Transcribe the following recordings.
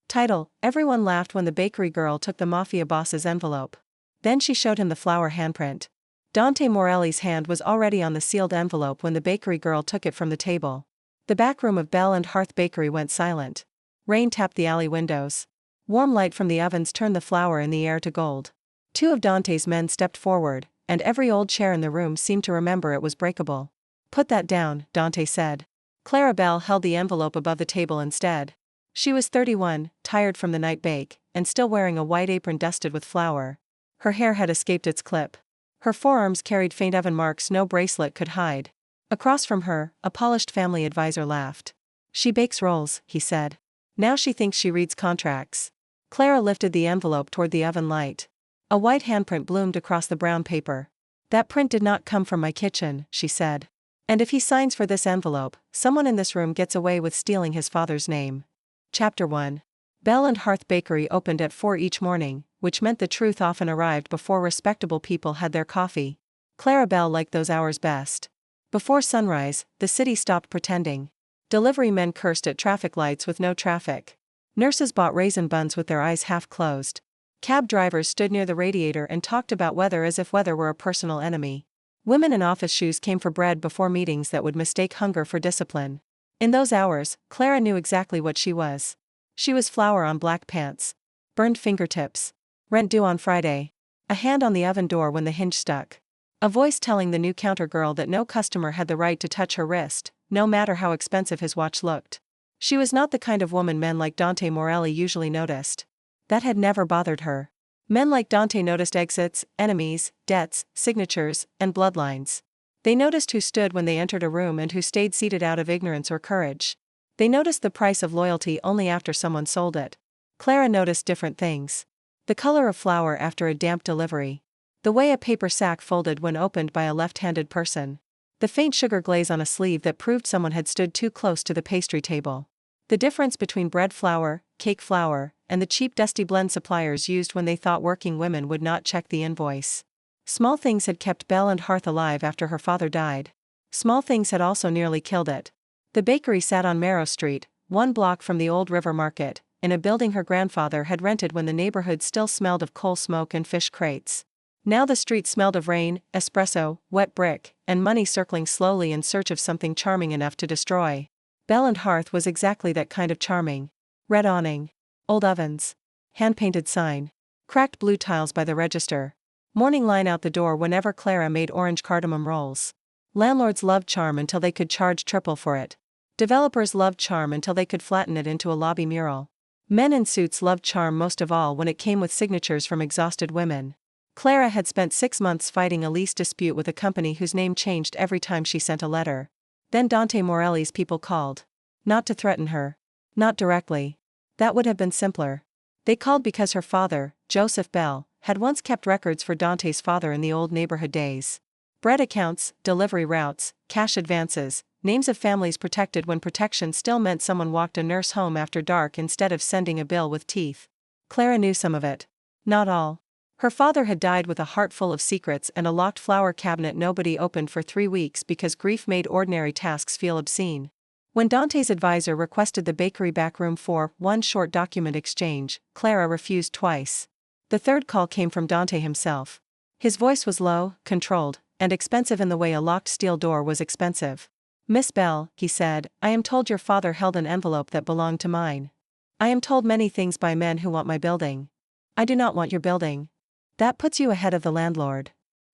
Title: Everyone laughed when the bakery girl took the Mafia Boss's envelope. Then she showed him the flower handprint. Dante Morelli's hand was already on the sealed envelope when the bakery girl took it from the table. The back room of Bell and Hearth Bakery went silent. Rain tapped the alley windows. Warm light from the ovens turned the flour in the air to gold. Two of Dante's men stepped forward, and every old chair in the room seemed to remember it was breakable. "Put that down," Dante said. Clara Bell held the envelope above the table instead. She was 31, tired from the night bake, and still wearing a white apron dusted with flour. Her hair had escaped its clip. Her forearms carried faint oven marks no bracelet could hide. Across from her, a polished family advisor laughed. "She bakes rolls," he said. "Now she thinks she reads contracts." Clara lifted the envelope toward the oven light. A white handprint bloomed across the brown paper. "That print did not come from my kitchen," she said. "And if he signs for this envelope, someone in this room gets away with stealing his father's name." Chapter 1. Bell and Hearth Bakery opened at 4 each morning, which meant the truth often arrived before respectable people had their coffee. Clara Bell liked those hours best. Before sunrise, the city stopped pretending. Delivery men cursed at traffic lights with no traffic. Nurses bought raisin buns with their eyes half closed. Cab drivers stood near the radiator and talked about weather as if weather were a personal enemy. Women in office shoes came for bread before meetings that would mistake hunger for discipline. In those hours, Clara knew exactly what she was. She was flour on black pants. Burned fingertips. Rent due on Friday. A hand on the oven door when the hinge stuck. A voice telling the new counter girl that no customer had the right to touch her wrist, no matter how expensive his watch looked. She was not the kind of woman men like Dante Morelli usually noticed. That had never bothered her. Men like Dante noticed exits, enemies, debts, signatures, and bloodlines. They noticed who stood when they entered a room and who stayed seated out of ignorance or courage. They noticed the price of loyalty only after someone sold it. Clara noticed different things. The color of flour after a damp delivery. The way a paper sack folded when opened by a left-handed person. The faint sugar glaze on a sleeve that proved someone had stood too close to the pastry table. The difference between bread flour, cake flour, and the cheap dusty blend suppliers used when they thought working women would not check the invoice. Small things had kept Bell and Hearth alive after her father died. Small things had also nearly killed it. The bakery sat on Marrow Street, 1 block from the old river market, in a building her grandfather had rented when the neighborhood still smelled of coal smoke and fish crates. Now the street smelled of rain, espresso, wet brick, and money circling slowly in search of something charming enough to destroy. Bell and Hearth was exactly that kind of charming. Red awning. Old ovens. Hand-painted sign. Cracked blue tiles by the register. Morning line out the door whenever Clara made orange cardamom rolls. Landlords loved charm until they could charge triple for it. Developers loved charm until they could flatten it into a lobby mural. Men in suits loved charm most of all when it came with signatures from exhausted women. Clara had spent 6 months fighting a lease dispute with a company whose name changed every time she sent a letter. Then Dante Morelli's people called. Not to threaten her. Not directly. That would have been simpler. They called because her father, Joseph Bell, had once kept records for Dante's father in the old neighborhood days. Bread accounts, delivery routes, cash advances, names of families protected when protection still meant someone walked a nurse home after dark instead of sending a bill with teeth. Clara knew some of it. Not all. Her father had died with a heart full of secrets and a locked flower cabinet nobody opened for 3 weeks because grief made ordinary tasks feel obscene. When Dante's advisor requested the bakery back room for one short document exchange, Clara refused twice. The third call came from Dante himself. His voice was low, controlled, and expensive in the way a locked steel door was expensive. "Miss Bell," he said, "I am told your father held an envelope that belonged to mine. I am told many things by men who want my building. I do not want your building. That puts you ahead of the landlord."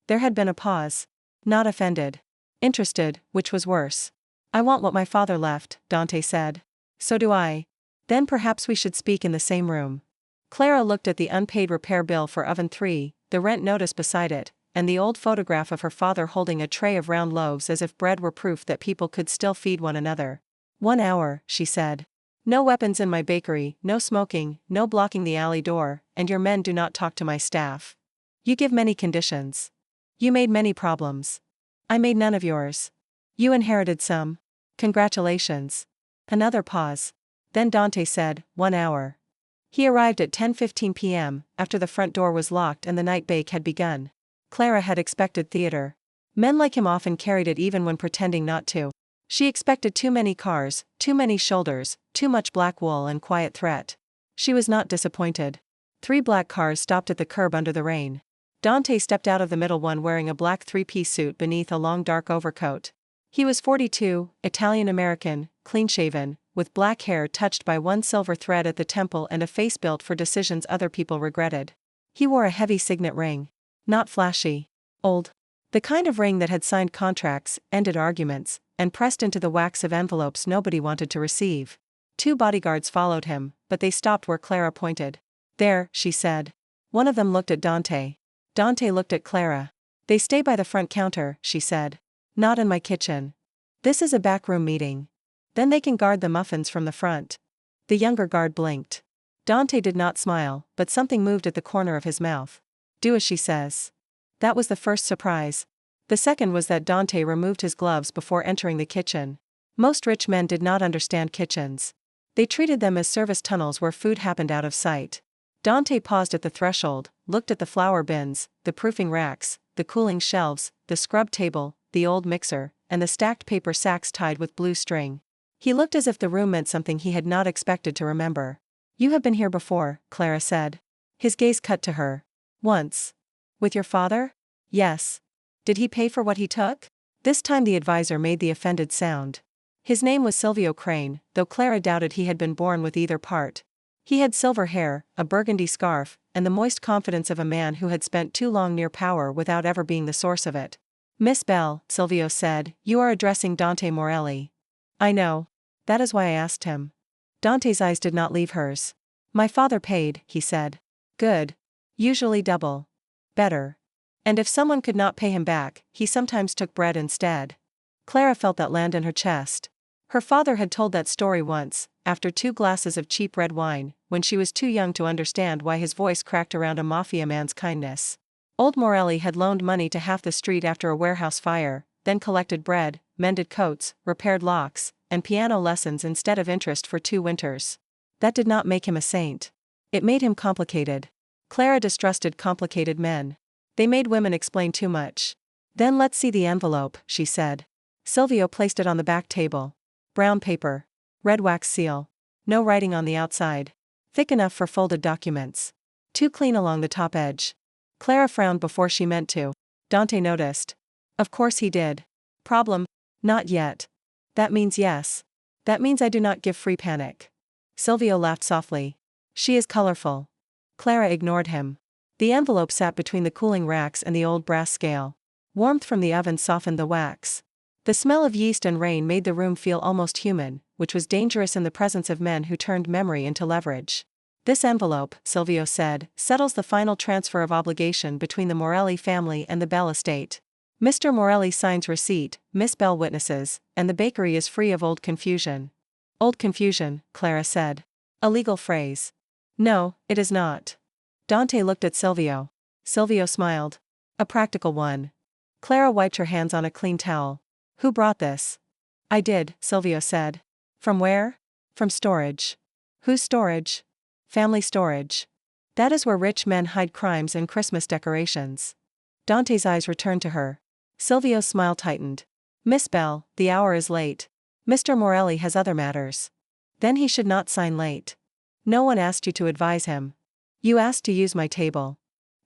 There had been a pause. Not offended. Interested, which was worse. "I want what my father left," Dante said. "So do I. Then perhaps we should speak in the same room." Clara looked at the unpaid repair bill for Oven 3, the rent notice beside it, and the old photograph of her father holding a tray of round loaves as if bread were proof that people could still feed one another. 1 hour, she said. "No weapons in my bakery, no smoking, no blocking the alley door, and your men do not talk to my staff. You give many conditions. You made many problems. I made none of yours. You inherited some. Congratulations." Another pause. Then Dante said, 1 hour. He arrived at 10:15 p.m., after the front door was locked and the night bake had begun. Clara had expected theater. Men like him often carried it even when pretending not to. She expected too many cars, too many shoulders, too much black wool and quiet threat. She was not disappointed. 3 black cars stopped at the curb under the rain. Dante stepped out of the middle one wearing a black 3-piece suit beneath a long dark overcoat. He was 42, Italian-American, clean-shaven, with black hair touched by one silver thread at the temple and a face built for decisions other people regretted. He wore a heavy signet ring. Not flashy. Old. The kind of ring that had signed contracts, ended arguments, and pressed into the wax of envelopes nobody wanted to receive. 2 bodyguards followed him, but they stopped where Clara pointed. There, she said. One of them looked at Dante. Dante looked at Clara. They stay by the front counter, she said. Not in my kitchen. This is a backroom meeting. Then they can guard the muffins from the front. The younger guard blinked. Dante did not smile, but something moved at the corner of his mouth. Do as she says. That was the first surprise. The second was that Dante removed his gloves before entering the kitchen. Most rich men did not understand kitchens. They treated them as service tunnels where food happened out of sight. Dante paused at the threshold, looked at the flour bins, the proofing racks, the cooling shelves, the scrub table, the old mixer, and the stacked paper sacks tied with blue string. He looked as if the room meant something he had not expected to remember. You have been here before, Clara said. His gaze cut to her. Once. With your father? Yes. Did he pay for what he took? This time the advisor made the offended sound. His name was Silvio Crane, though Clara doubted he had been born with either part. He had silver hair, a burgundy scarf, and the moist confidence of a man who had spent too long near power without ever being the source of it. Miss Bell, Silvio said, you are addressing Dante Morelli. I know. That is why I asked him. Dante's eyes did not leave hers. My father paid, he said. Good. Usually double. Better. And if someone could not pay him back, he sometimes took bread instead. Clara felt that land in her chest. Her father had told that story once, after 2 glasses of cheap red wine, when she was too young to understand why his voice cracked around a mafia man's kindness. Old Morelli had loaned money to half the street after a warehouse fire, then collected bread, mended coats, repaired locks, and piano lessons instead of interest for 2 winters. That did not make him a saint. It made him complicated. Clara distrusted complicated men. They made women explain too much. Then let's see the envelope, she said. Silvio placed it on the back table. Brown paper. Red wax seal. No writing on the outside. Thick enough for folded documents. Too clean along the top edge. Clara frowned before she meant to. Dante noticed. Of course he did. Problem? Not yet. That means yes. That means I do not give free panic. Silvio laughed softly. She is colorful. Clara ignored him. The envelope sat between the cooling racks and the old brass scale. Warmth from the oven softened the wax. The smell of yeast and rain made the room feel almost human, which was dangerous in the presence of men who turned memory into leverage. This envelope, Silvio said, settles the final transfer of obligation between the Morelli family and the Bell estate. Mr. Morelli signs receipt, Miss Bell witnesses, and the bakery is free of old confusion. Old confusion, Clara said. A legal phrase. No, it is not. Dante looked at Silvio. Silvio smiled. A practical one. Clara wiped her hands on a clean towel. Who brought this? I did, Silvio said. From where? From storage. Whose storage? Family storage. That is where rich men hide crimes and Christmas decorations. Dante's eyes returned to her. Silvio's smile tightened. Miss Bell, the hour is late. Mr. Morelli has other matters. Then he should not sign late. No one asked you to advise him. You asked to use my table.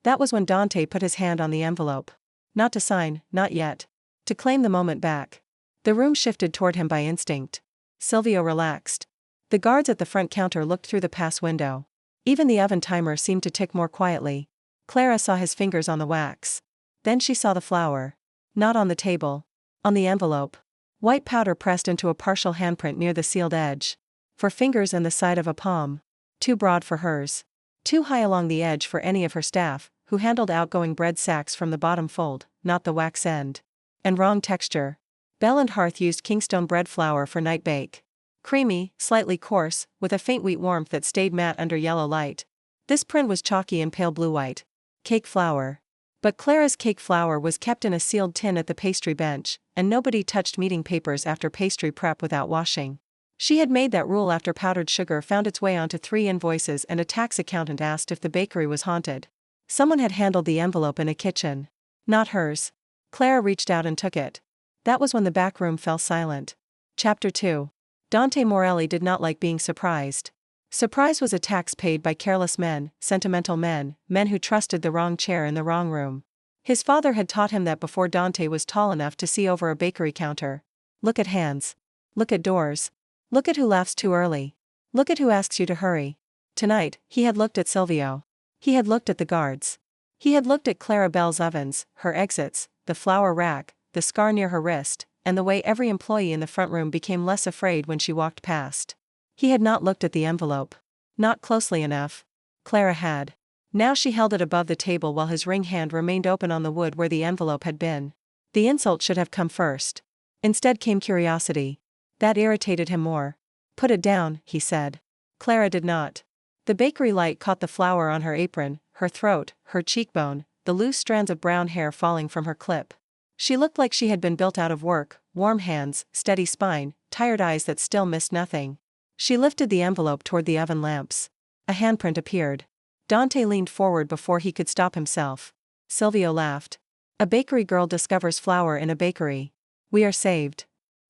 That was when Dante put his hand on the envelope. Not to sign, not yet. To claim the moment back. The room shifted toward him by instinct. Silvio relaxed. The guards at the front counter looked through the pass window. Even the oven timer seemed to tick more quietly. Clara saw his fingers on the wax. Then she saw the flour. Not on the table. On the envelope. White powder pressed into a partial handprint near the sealed edge. For fingers and the side of a palm. Too broad for hers. Too high along the edge for any of her staff, who handled outgoing bread sacks from the bottom fold, not the wax end. And wrong texture. Bell and Hearth used Kingstone bread flour for night bake. Creamy, slightly coarse, with a faint wheat warmth that stayed matte under yellow light. This print was chalky and pale blue-white. Cake flour. But Clara's cake flour was kept in a sealed tin at the pastry bench, and nobody touched meeting papers after pastry prep without washing. She had made that rule after powdered sugar found its way onto 3 invoices and a tax accountant asked if the bakery was haunted. Someone had handled the envelope in a kitchen. Not hers. Clara reached out and took it. That was when the back room fell silent. Chapter 2. Dante Morelli did not like being surprised. Surprise was a tax paid by careless men, sentimental men, men who trusted the wrong chair in the wrong room. His father had taught him that before Dante was tall enough to see over a bakery counter. Look at hands. Look at doors. Look at who laughs too early. Look at who asks you to hurry. Tonight, he had looked at Silvio. He had looked at the guards. He had looked at Clara Belle's ovens, her exits, the flour rack, the scar near her wrist, and the way every employee in the front room became less afraid when she walked past. He had not looked at the envelope. Not closely enough. Clara had. Now she held it above the table while his ring hand remained open on the wood where the envelope had been. The insult should have come first. Instead came curiosity. That irritated him more. Put it down, he said. Clara did not. The bakery light caught the flour on her apron, her throat, her cheekbone, the loose strands of brown hair falling from her clip. She looked like she had been built out of work, warm hands, steady spine, tired eyes that still missed nothing. She lifted the envelope toward the oven lamps. A handprint appeared. Dante leaned forward before he could stop himself. Silvio laughed. A bakery girl discovers flour in a bakery. We are saved.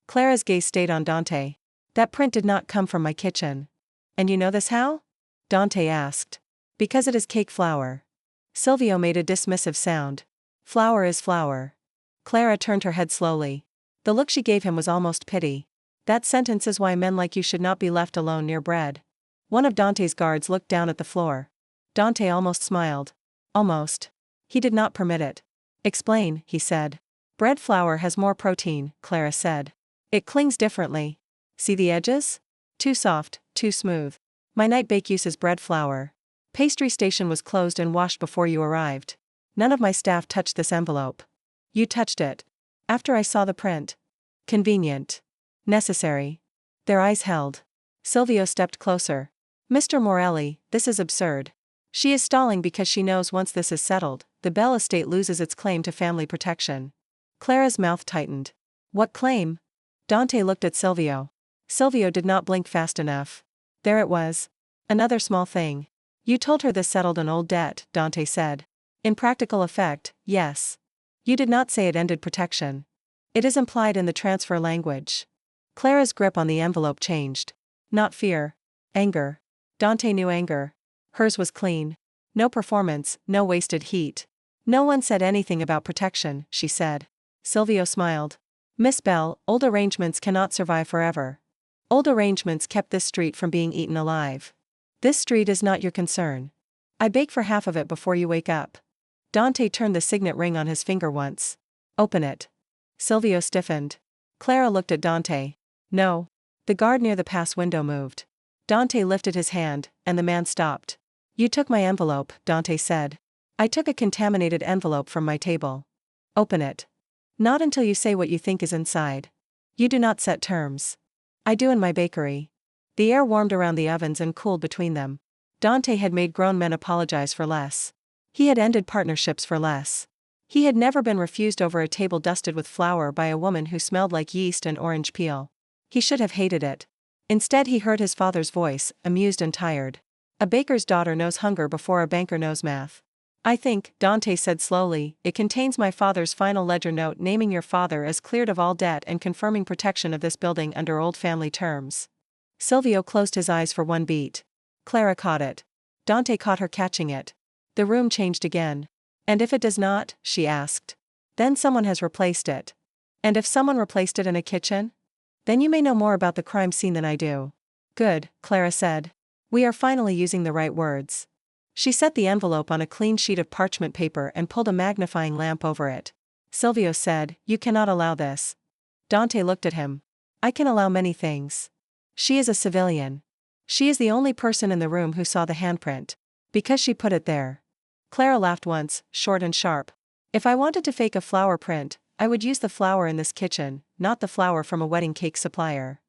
Clara's gaze stayed on Dante. That print did not come from my kitchen. And you know this how? Dante asked. Because it is cake flour. Silvio made a dismissive sound. Flour is flour. Clara turned her head slowly. The look she gave him was almost pity. That sentence is why men like you should not be left alone near bread. One of Dante's guards looked down at the floor. Dante almost smiled. Almost. He did not permit it. Explain, he said. Bread flour has more protein, Clara said. It clings differently. See the edges? Too soft, too smooth. My night bake uses bread flour. Pastry station was closed and washed before you arrived. None of my staff touched this envelope. You touched it. After I saw the print. Convenient. Necessary. Their eyes held. Silvio stepped closer. Mr. Morelli, this is absurd. She is stalling because she knows once this is settled, the Bell estate loses its claim to family protection. Clara's mouth tightened. What claim? Dante looked at Silvio. Silvio did not blink fast enough. There it was. Another small thing. You told her this settled an old debt, Dante said. In practical effect, yes. You did not say it ended protection. It is implied in the transfer language. Clara's grip on the envelope changed. Not fear. Anger. Dante knew anger. Hers was clean. No performance, no wasted heat. No one said anything about protection, she said. Silvio smiled. Miss Bell, old arrangements cannot survive forever. Old arrangements kept this street from being eaten alive. This street is not your concern. I bake for half of it before you wake up. Dante turned the signet ring on his finger once. Open it. Silvio stiffened. Clara looked at Dante. No. The guard near the pass window moved. Dante lifted his hand, and the man stopped. You took my envelope, Dante said. I took a contaminated envelope from my table. Open it. Not until you say what you think is inside. You do not set terms. I do in my bakery. The air warmed around the ovens and cooled between them. Dante had made grown men apologize for less. He had ended partnerships for less. He had never been refused over a table dusted with flour by a woman who smelled like yeast and orange peel. He should have hated it. Instead he heard his father's voice, amused and tired. A baker's daughter knows hunger before a banker knows math. I think, Dante said slowly, it contains my father's final ledger note naming your father as cleared of all debt and confirming protection of this building under old family terms. Silvio closed his eyes for one beat. Clara caught it. Dante caught her catching it. The room changed again. And if it does not, she asked. Then someone has replaced it. And if someone replaced it in a kitchen? Then you may know more about the crime scene than I do. Good, Clara said. We are finally using the right words. She set the envelope on a clean sheet of parchment paper and pulled a magnifying lamp over it. Silvio said, You cannot allow this. Dante looked at him. I can allow many things. She is a civilian. She is the only person in the room who saw the handprint. Because she put it there. Clara laughed once, short and sharp. If I wanted to fake a flour print, I would use the flour in this kitchen, not the flour from a wedding cake supplier.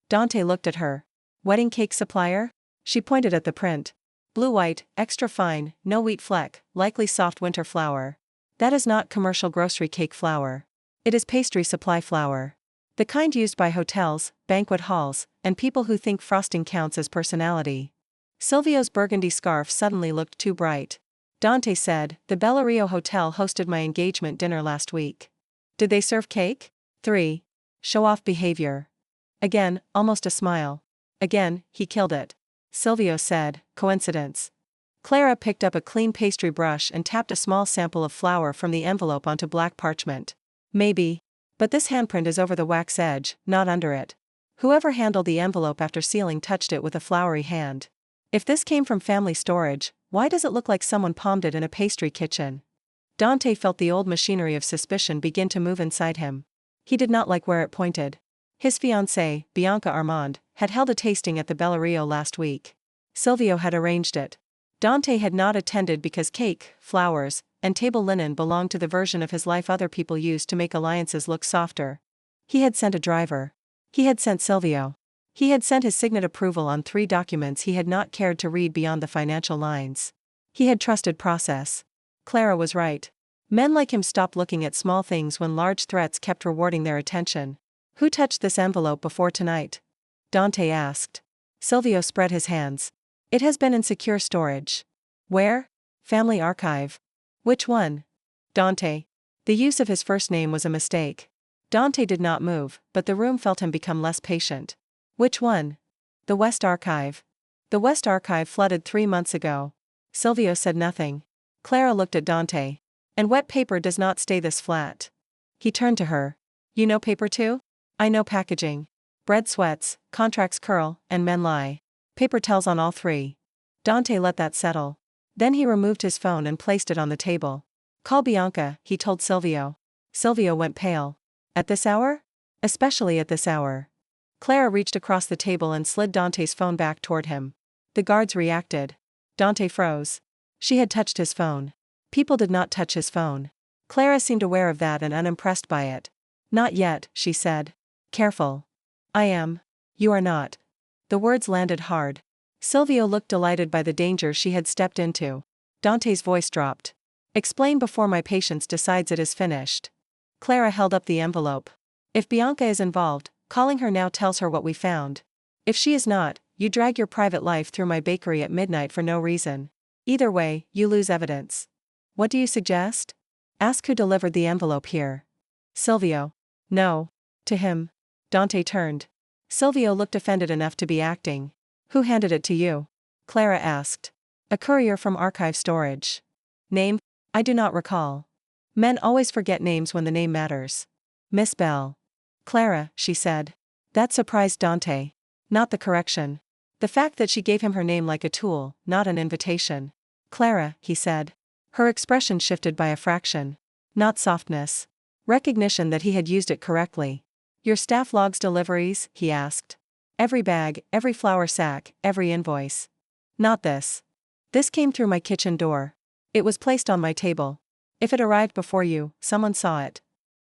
Dante looked at her. Wedding cake supplier? She pointed at the print. Blue-white, extra fine, no wheat fleck, likely soft winter flour. That is not commercial grocery cake flour. It is pastry supply flour. The kind used by hotels, banquet halls, and people who think frosting counts as personality. Silvio's burgundy scarf suddenly looked too bright. Dante said, The Bellario Hotel hosted my engagement dinner last week. Did they serve cake? 3. Show-off behavior. Again, almost a smile. Again, he killed it. Silvio said, coincidence. Clara picked up a clean pastry brush and tapped a small sample of flour from the envelope onto black parchment. Maybe. But this handprint is over the wax edge, not under it. Whoever handled the envelope after sealing touched it with a floury hand. If this came from family storage, why does it look like someone palmed it in a pastry kitchen? Dante felt the old machinery of suspicion begin to move inside him. He did not like where it pointed. His fiancée, Bianca Armand, had held a tasting at the Bellerio last week. Silvio had arranged it. Dante had not attended because cake, flowers, and table linen belonged to the version of his life other people used to make alliances look softer. He had sent a driver. He had sent Silvio. He had sent his signet approval on 3 documents he had not cared to read beyond the financial lines. He had trusted process. Clara was right. Men like him stopped looking at small things when large threats kept rewarding their attention. Who touched this envelope before tonight? Dante asked. Silvio spread his hands. It has been in secure storage. Where? Family archive. Which one? Dante. The use of his first name was a mistake. Dante did not move, but the room felt him become less patient. Which one? The West Archive. The West Archive flooded 3 months ago. Silvio said nothing. Clara looked at Dante. And wet paper does not stay this flat. He turned to her. You know paper too? I know packaging. Bread sweats, contracts curl, and men lie. Paper tells on all 3. Dante let that settle. Then he removed his phone and placed it on the table. Call Bianca, he told Silvio. Silvio went pale. At this hour? Especially at this hour. Clara reached across the table and slid Dante's phone back toward him. The guards reacted. Dante froze. She had touched his phone. People did not touch his phone. Clara seemed aware of that and unimpressed by it. Not yet, she said. Careful. I am. You are not. The words landed hard. Silvio looked delighted by the danger she had stepped into. Dante's voice dropped. Explain before my patience decides it is finished. Clara held up the envelope. If Bianca is involved, calling her now tells her what we found. If she is not, you drag your private life through my bakery at midnight for no reason. Either way, you lose evidence. What do you suggest? Ask who delivered the envelope here. Silvio. No. To him. Dante turned. Silvio looked offended enough to be acting. Who handed it to you? Clara asked. A courier from archive storage. Name? I do not recall. Men always forget names when the name matters. Miss Bell. Clara, she said. That surprised Dante. Not the correction. The fact that she gave him her name like a tool, not an invitation. Clara, he said. Her expression shifted by a fraction. Not softness. Recognition that he had used it correctly. Your staff logs deliveries? He asked. Every bag, every flour sack, every invoice. Not this. This came through my kitchen door. It was placed on my table. If it arrived before you, someone saw it.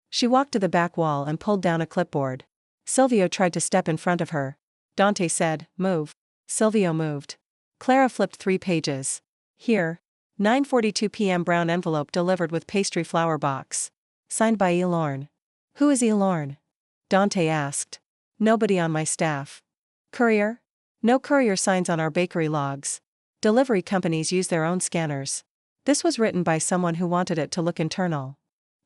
She walked to the back wall and pulled down a clipboard. Silvio tried to step in front of her. Dante said, move. Silvio moved. Clara flipped 3 pages. Here. 9:42 p.m. brown envelope delivered with pastry flour box. Signed by E. Lorne. Who is E. Lorne? Dante asked. Nobody on my staff. Courier? No courier signs on our bakery logs. Delivery companies use their own scanners. This was written by someone who wanted it to look internal.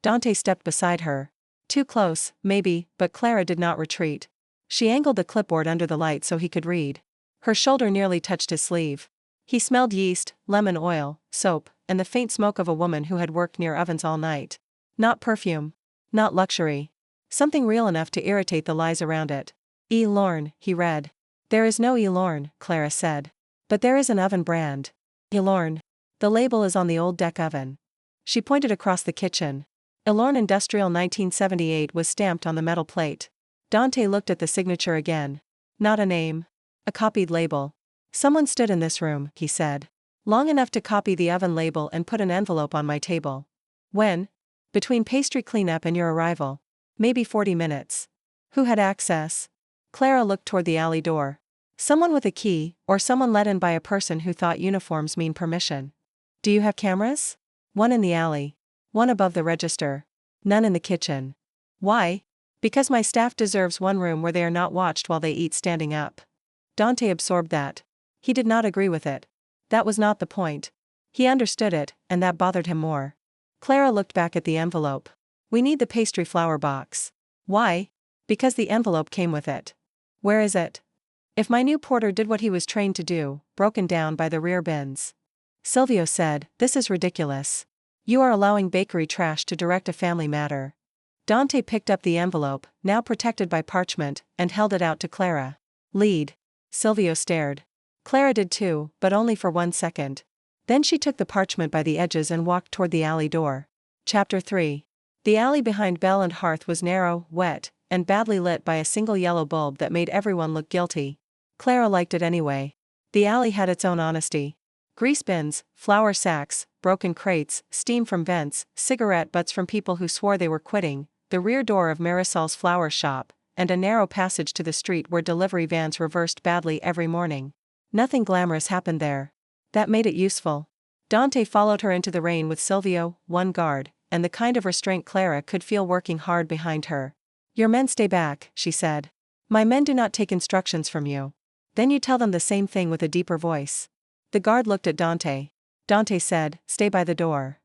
Dante stepped beside her. Too close, maybe, but Clara did not retreat. She angled the clipboard under the light so he could read. Her shoulder nearly touched his sleeve. He smelled yeast, lemon oil, soap, and the faint smoke of a woman who had worked near ovens all night. Not perfume. Not luxury. Something real enough to irritate the lies around it. E. Lorne, he read. There is no E. Lorne, Clara said. But there is an oven brand. E. Lorne. The label is on the old deck oven. She pointed across the kitchen. E. Lorne Industrial 1978 was stamped on the metal plate. Dante looked at the signature again. Not a name. A copied label. Someone stood in this room, he said. Long enough to copy the oven label and put an envelope on my table. When? Between pastry cleanup and your arrival. Maybe 40 minutes. Who had access? Clara looked toward the alley door. Someone with a key, or someone let in by a person who thought uniforms mean permission. Do you have cameras? One in the alley. One above the register. None in the kitchen. Why? Because my staff deserves one room where they are not watched while they eat standing up. Dante absorbed that. He did not agree with it. That was not the point. He understood it, and that bothered him more. Clara looked back at the envelope. We need the pastry flour box. Why? Because the envelope came with it. Where is it? If my new porter did what he was trained to do, broken down by the rear bins. Silvio said, "This is ridiculous. You are allowing bakery trash to direct a family matter." Dante picked up the envelope, now protected by parchment, and held it out to Clara. "Lead." Silvio stared. Clara did too, but only for 1 second. Then she took the parchment by the edges and walked toward the alley door. Chapter 3. The alley behind Bell and Hearth was narrow, wet, and badly lit by a single yellow bulb that made everyone look guilty. Clara liked it anyway. The alley had its own honesty. Grease bins, flour sacks, broken crates, steam from vents, cigarette butts from people who swore they were quitting, the rear door of Marisol's flower shop, and a narrow passage to the street where delivery vans reversed badly every morning. Nothing glamorous happened there. That made it useful. Dante followed her into the rain with Silvio, one guard, and the kind of restraint Clara could feel working hard behind her. "Your men stay back," she said. "My men do not take instructions from you." Then you tell them the same thing with a deeper voice. The guard looked at Dante. Dante said, "Stay by the door."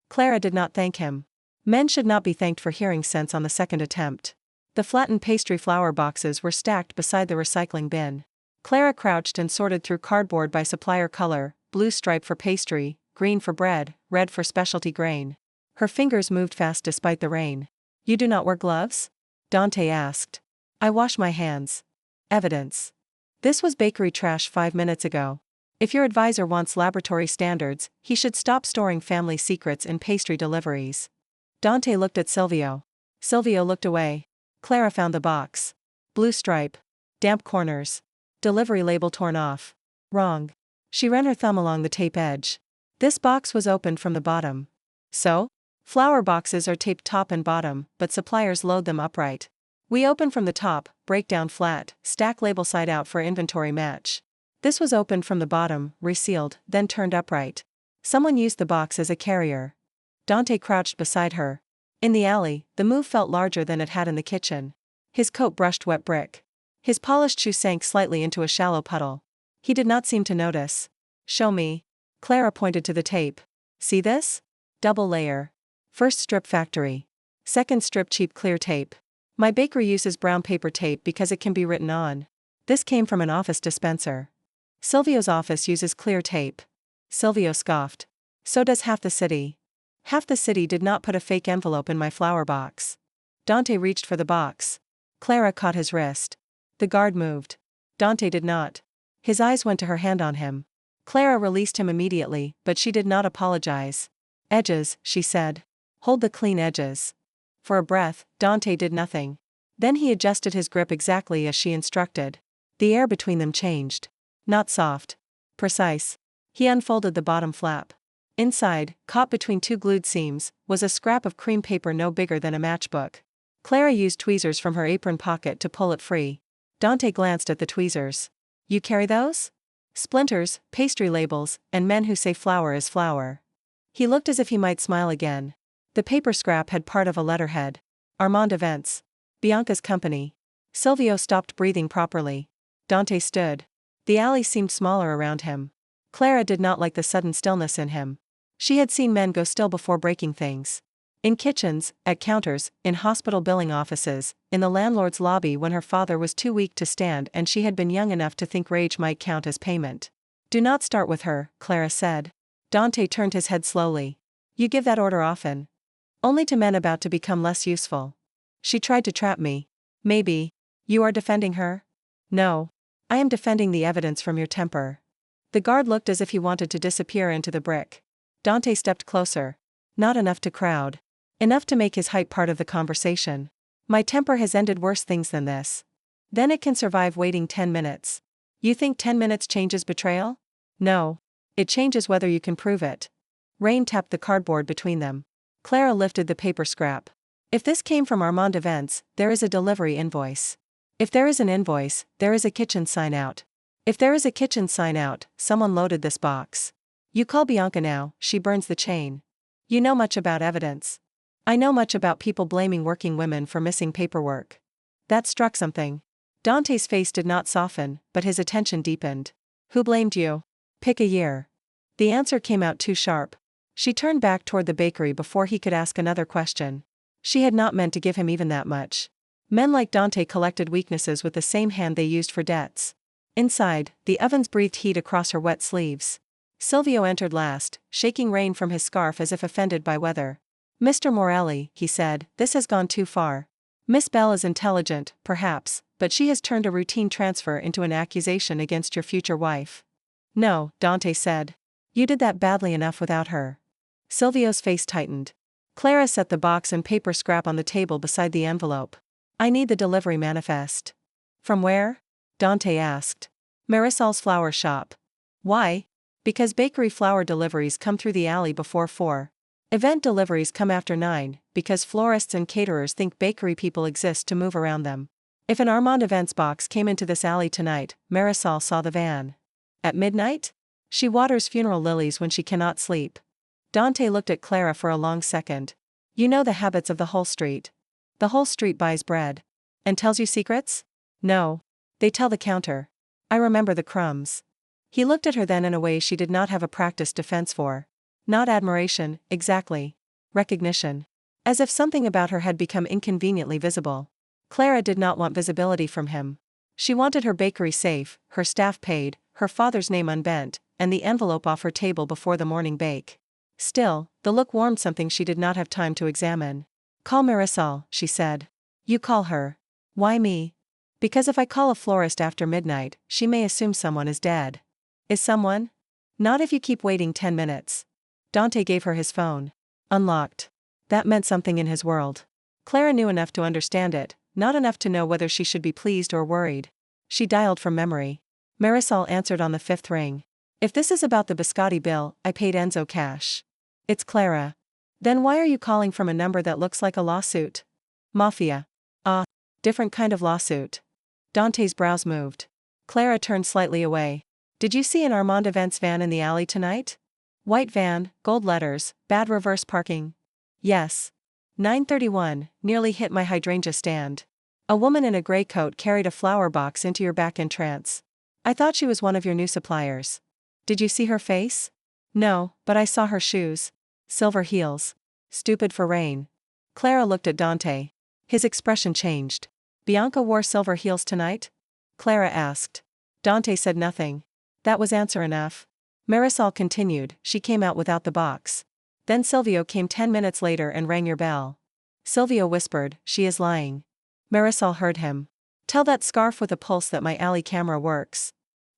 Clara did not thank him. Men should not be thanked for hearing sense on the second attempt. The flattened pastry flower boxes were stacked beside the recycling bin. Clara crouched and sorted through cardboard by supplier color, blue stripe for pastry, green for bread, red for specialty grain. Her fingers moved fast despite the rain. "You do not wear gloves?" Dante asked. "I wash my hands." Evidence. This was bakery trash 5 minutes ago. If your advisor wants laboratory standards, he should stop storing family secrets in pastry deliveries. Dante looked at Silvio. Silvio looked away. Clara found the box. Blue stripe. Damp corners. Delivery label torn off. Wrong. She ran her thumb along the tape edge. This box was opened from the bottom. So? Flower boxes are taped top and bottom, but suppliers load them upright. We open from the top, break down flat, stack label side out for inventory match. This was opened from the bottom, resealed, then turned upright. Someone used the box as a carrier. Dante crouched beside her. In the alley, the move felt larger than it had in the kitchen. His coat brushed wet brick. His polished shoe sank slightly into a shallow puddle. He did not seem to notice. "Show me." Clara pointed to the tape. "See this? Double layer. First strip factory. Second strip cheap clear tape. My bakery uses brown paper tape because it can be written on." This came from an office dispenser. Silvio's office uses clear tape. Silvio scoffed. "So does half the city." Half the city did not put a fake envelope in my flower box. Dante reached for the box. Clara caught his wrist. The guard moved. Dante did not. His eyes went to her hand on him. Clara released him immediately, but she did not apologize. "Edges," she said. "Hold the clean edges." For a breath, Dante did nothing. Then he adjusted his grip exactly as she instructed. The air between them changed. Not soft. Precise. He unfolded the bottom flap. Inside, caught between two glued seams, was a scrap of cream paper no bigger than a matchbook. Clara used tweezers from her apron pocket to pull it free. Dante glanced at the tweezers. "You carry those?" "Splinters, pastry labels, and men who say flour is flour." He looked as if he might smile again. The paper scrap had part of a letterhead. Armand Events. Bianca's company. Silvio stopped breathing properly. Dante stood. The alley seemed smaller around him. Clara did not like the sudden stillness in him. She had seen men go still before breaking things. In kitchens, at counters, in hospital billing offices, in the landlord's lobby when her father was too weak to stand and she had been young enough to think rage might count as payment. "Do not start with her," Clara said. Dante turned his head slowly. "You give that order often?" "Only to men about to become less useful." "She tried to trap me." "Maybe. You are defending her?" "No. I am defending the evidence from your temper." The guard looked as if he wanted to disappear into the brick. Dante stepped closer. Not enough to crowd. Enough to make his height part of the conversation. "My temper has ended worse things than this." "Then it can survive waiting 10 minutes. You think 10 minutes changes betrayal?" "No. It changes whether you can prove it." Rain tapped the cardboard between them. Clara lifted the paper scrap. "If this came from Armand Events, there is a delivery invoice. If there is an invoice, there is a kitchen sign out. If there is a kitchen sign out, someone loaded this box. You call Bianca now, she burns the chain. You know much about evidence." "I know much about people blaming working women for missing paperwork." That struck something. Dante's face did not soften, but his attention deepened. "Who blamed you?" "Pick a year." The answer came out too sharp. She turned back toward the bakery before he could ask another question. She had not meant to give him even that much. Men like Dante collected weaknesses with the same hand they used for debts. Inside, the ovens breathed heat across her wet sleeves. Silvio entered last, shaking rain from his scarf as if offended by weather. "Mr. Morelli," he said, "this has gone too far. Miss Bell is intelligent, perhaps, but she has turned a routine transfer into an accusation against your future wife." "No," Dante said. "You did that badly enough without her." Silvio's face tightened. Clara set the box and paper scrap on the table beside the envelope. "I need the delivery manifest." "From where?" Dante asked. "Marisol's flower shop." "Why?" "Because bakery flower deliveries come through the alley before 4. Event deliveries come after 9, because florists and caterers think bakery people exist to move around them. If an Armand Events box came into this alley tonight, Marisol saw the van. At midnight? She waters funeral lilies when she cannot sleep." Dante looked at Clara for a long second. "You know the habits of the whole street." "The whole street buys bread. And tells you secrets?" "No. They tell the counter. I remember the crumbs." He looked at her then in a way she did not have a practiced defense for. Not admiration, exactly. Recognition. As if something about her had become inconveniently visible. Clara did not want visibility from him. She wanted her bakery safe, her staff paid, her father's name unbent, and the envelope off her table before the morning bake. Still, the look warmed something she did not have time to examine. "Call Marisol," she said. "You call her." "Why me?" "Because if I call a florist after midnight, she may assume someone is dead." "Is someone?" "Not if you keep waiting 10 minutes. Dante gave her his phone. Unlocked. That meant something in his world. Clara knew enough to understand it, not enough to know whether she should be pleased or worried. She dialed from memory. Marisol answered on the 5th ring. "If this is about the biscotti bill, I paid Enzo cash." "It's Clara." "Then why are you calling from a number that looks like a lawsuit?" "Mafia." "Ah, different kind of lawsuit." Dante's brows moved. Clara turned slightly away. "Did you see an Armand Events van in the alley tonight?" "White van, gold letters, bad reverse parking." "Yes. 9:31, nearly hit my hydrangea stand. A woman in a gray coat carried a flower box into your back entrance. I thought she was one of your new suppliers." "Did you see her face?" "No, but I saw her shoes. Silver heels. Stupid for rain." Clara looked at Dante. His expression changed. "Bianca wore silver heels tonight?" Clara asked. Dante said nothing. That was answer enough. Marisol continued, "She came out without the box. Then Silvio came 10 minutes later and rang your bell." Silvio whispered, "She is lying." Marisol heard him. "Tell that scarf with a pulse that my alley camera works."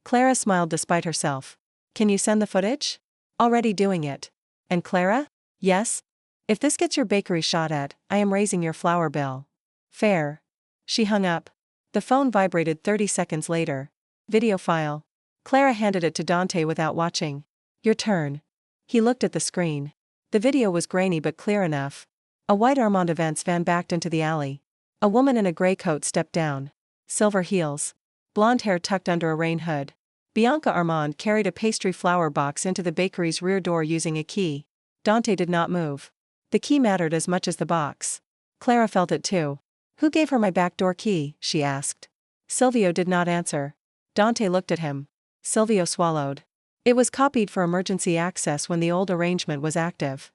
Clara smiled despite herself. "Can you send the footage?" "Already doing it." "And Clara?" "Yes. If this gets your bakery shot at, I am raising your flour bill." "Fair." She hung up. The phone vibrated 30 seconds later. "Video file." Clara handed it to Dante without watching. "Your turn." He looked at the screen. The video was grainy but clear enough. A white Armand Events van backed into the alley. A woman in a gray coat stepped down. Silver heels. Blonde hair tucked under a rain hood. Bianca Armand carried a pastry flower box into the bakery's rear door using a key. Dante did not move. The key mattered as much as the box. Clara felt it too. "Who gave her my back door key?" she asked. Silvio did not answer. Dante looked at him. Silvio swallowed. "It was copied for emergency access when the old arrangement was active."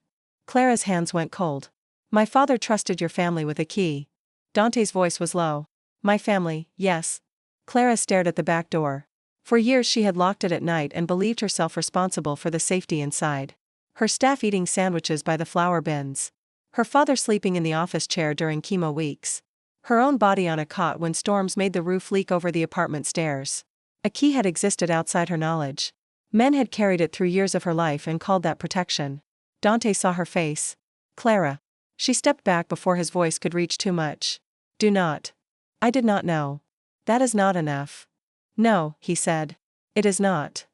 Clara's hands went cold. "My father trusted your family with a key." Dante's voice was low. "My family, yes." Clara stared at the back door. For years she had locked it at night and believed herself responsible for the safety inside. Her staff eating sandwiches by the flour bins. Her father sleeping in the office chair during chemo weeks. Her own body on a cot when storms made the roof leak over the apartment stairs. A key had existed outside her knowledge. Men had carried it through years of her life and called that protection. Dante saw her face. "Clara." She stepped back before his voice could reach too much. "Do not." "I did not know." "That is not enough." "No," he said. "It is not."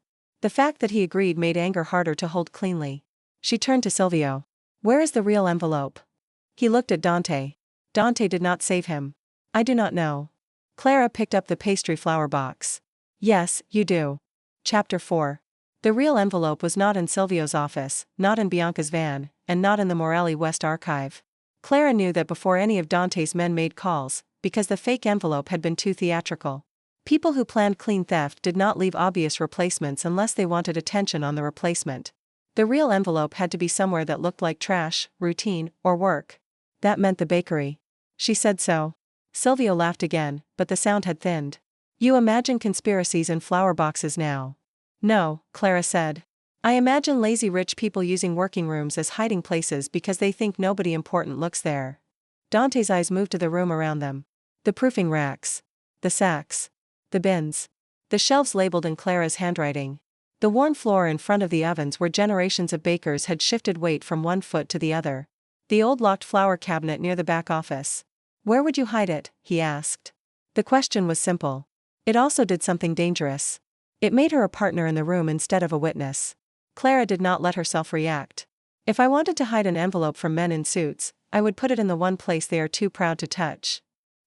The fact that he agreed made anger harder to hold cleanly. She turned to Silvio. "Where is the real envelope?" He looked at Dante. Dante did not save him. "I do not know." Clara picked up the pastry flower box. "Yes, you do." Chapter 4. The real envelope was not in Silvio's office, not in Bianca's van, and not in the Morelli West archive. Clara knew that before any of Dante's men made calls, because the fake envelope had been too theatrical. People who planned clean theft did not leave obvious replacements unless they wanted attention on the replacement. The real envelope had to be somewhere that looked like trash, routine, or work. That meant the bakery. She said so. Silvio laughed again, but the sound had thinned. You imagine conspiracies in flower boxes now. No, Clara said. I imagine lazy rich people using working rooms as hiding places because they think nobody important looks there. Dante's eyes moved to the room around them. The proofing racks. The sacks. The bins. The shelves labeled in Clara's handwriting. The worn floor in front of the ovens where generations of bakers had shifted weight from one foot to the other. The old locked flour cabinet near the back office. Where would you hide it? He asked. The question was simple. It also did something dangerous. It made her a partner in the room instead of a witness. Clara did not let herself react. If I wanted to hide an envelope from men in suits, I would put it in the one place they are too proud to touch.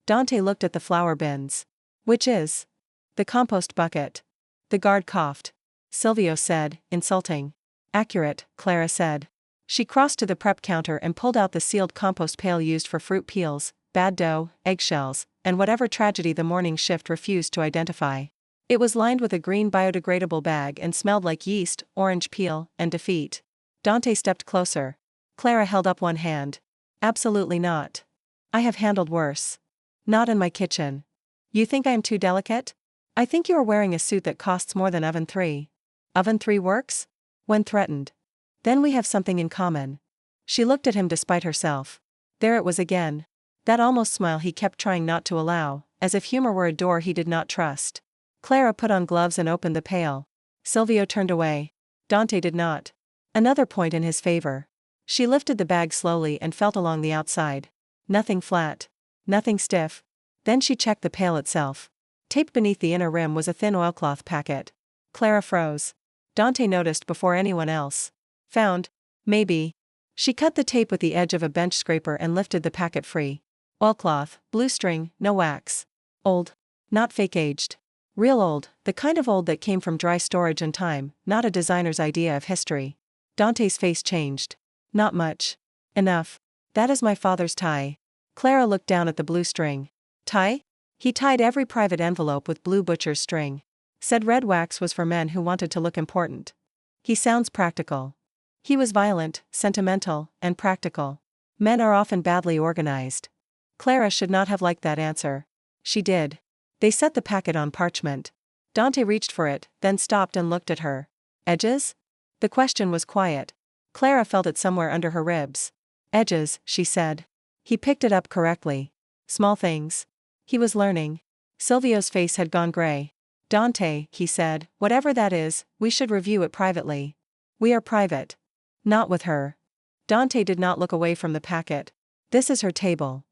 Dante looked at the flour bins. Which is? The compost bucket. The guard coughed. Silvio said, insulting. Accurate, Clara said. She crossed to the prep counter and pulled out the sealed compost pail used for fruit peels, bad dough, eggshells, and whatever tragedy the morning shift refused to identify. It was lined with a green biodegradable bag and smelled like yeast, orange peel, and defeat. Dante stepped closer. Clara held up one hand. Absolutely not. I have handled worse. Not in my kitchen. You think I am too delicate? I think you are wearing a suit that costs more than Oven 3. Oven 3 works? When threatened. Then we have something in common. She looked at him despite herself. There it was again. That almost smile he kept trying not to allow, as if humor were a door he did not trust. Clara put on gloves and opened the pail. Silvio turned away. Dante did not. Another point in his favor. She lifted the bag slowly and felt along the outside. Nothing flat. Nothing stiff. Then she checked the pail itself. Taped beneath the inner rim was a thin oilcloth packet. Clara froze. Dante noticed before anyone else. Found. Maybe. She cut the tape with the edge of a bench scraper and lifted the packet free. Oilcloth, blue string, no wax. Old. Not fake aged. Real old, the kind of old that came from dry storage and time, not a designer's idea of history. Dante's face changed. Not much. Enough. That is my father's tie. Clara looked down at the blue string. Tie? He tied every private envelope with blue butcher's string. Said red wax was for men who wanted to look important. He sounds practical. He was violent, sentimental, and practical. Men are often badly organized. Clara should not have liked that answer. She did. They set the packet on parchment. Dante reached for it, then stopped and looked at her. Edges? The question was quiet. Clara felt it somewhere under her ribs. Edges, she said. He picked it up correctly. Small things. He was learning. Silvio's face had gone gray. Dante, he said, whatever that is, we should review it privately. We are private. Not with her. Dante did not look away from the packet. This is her table.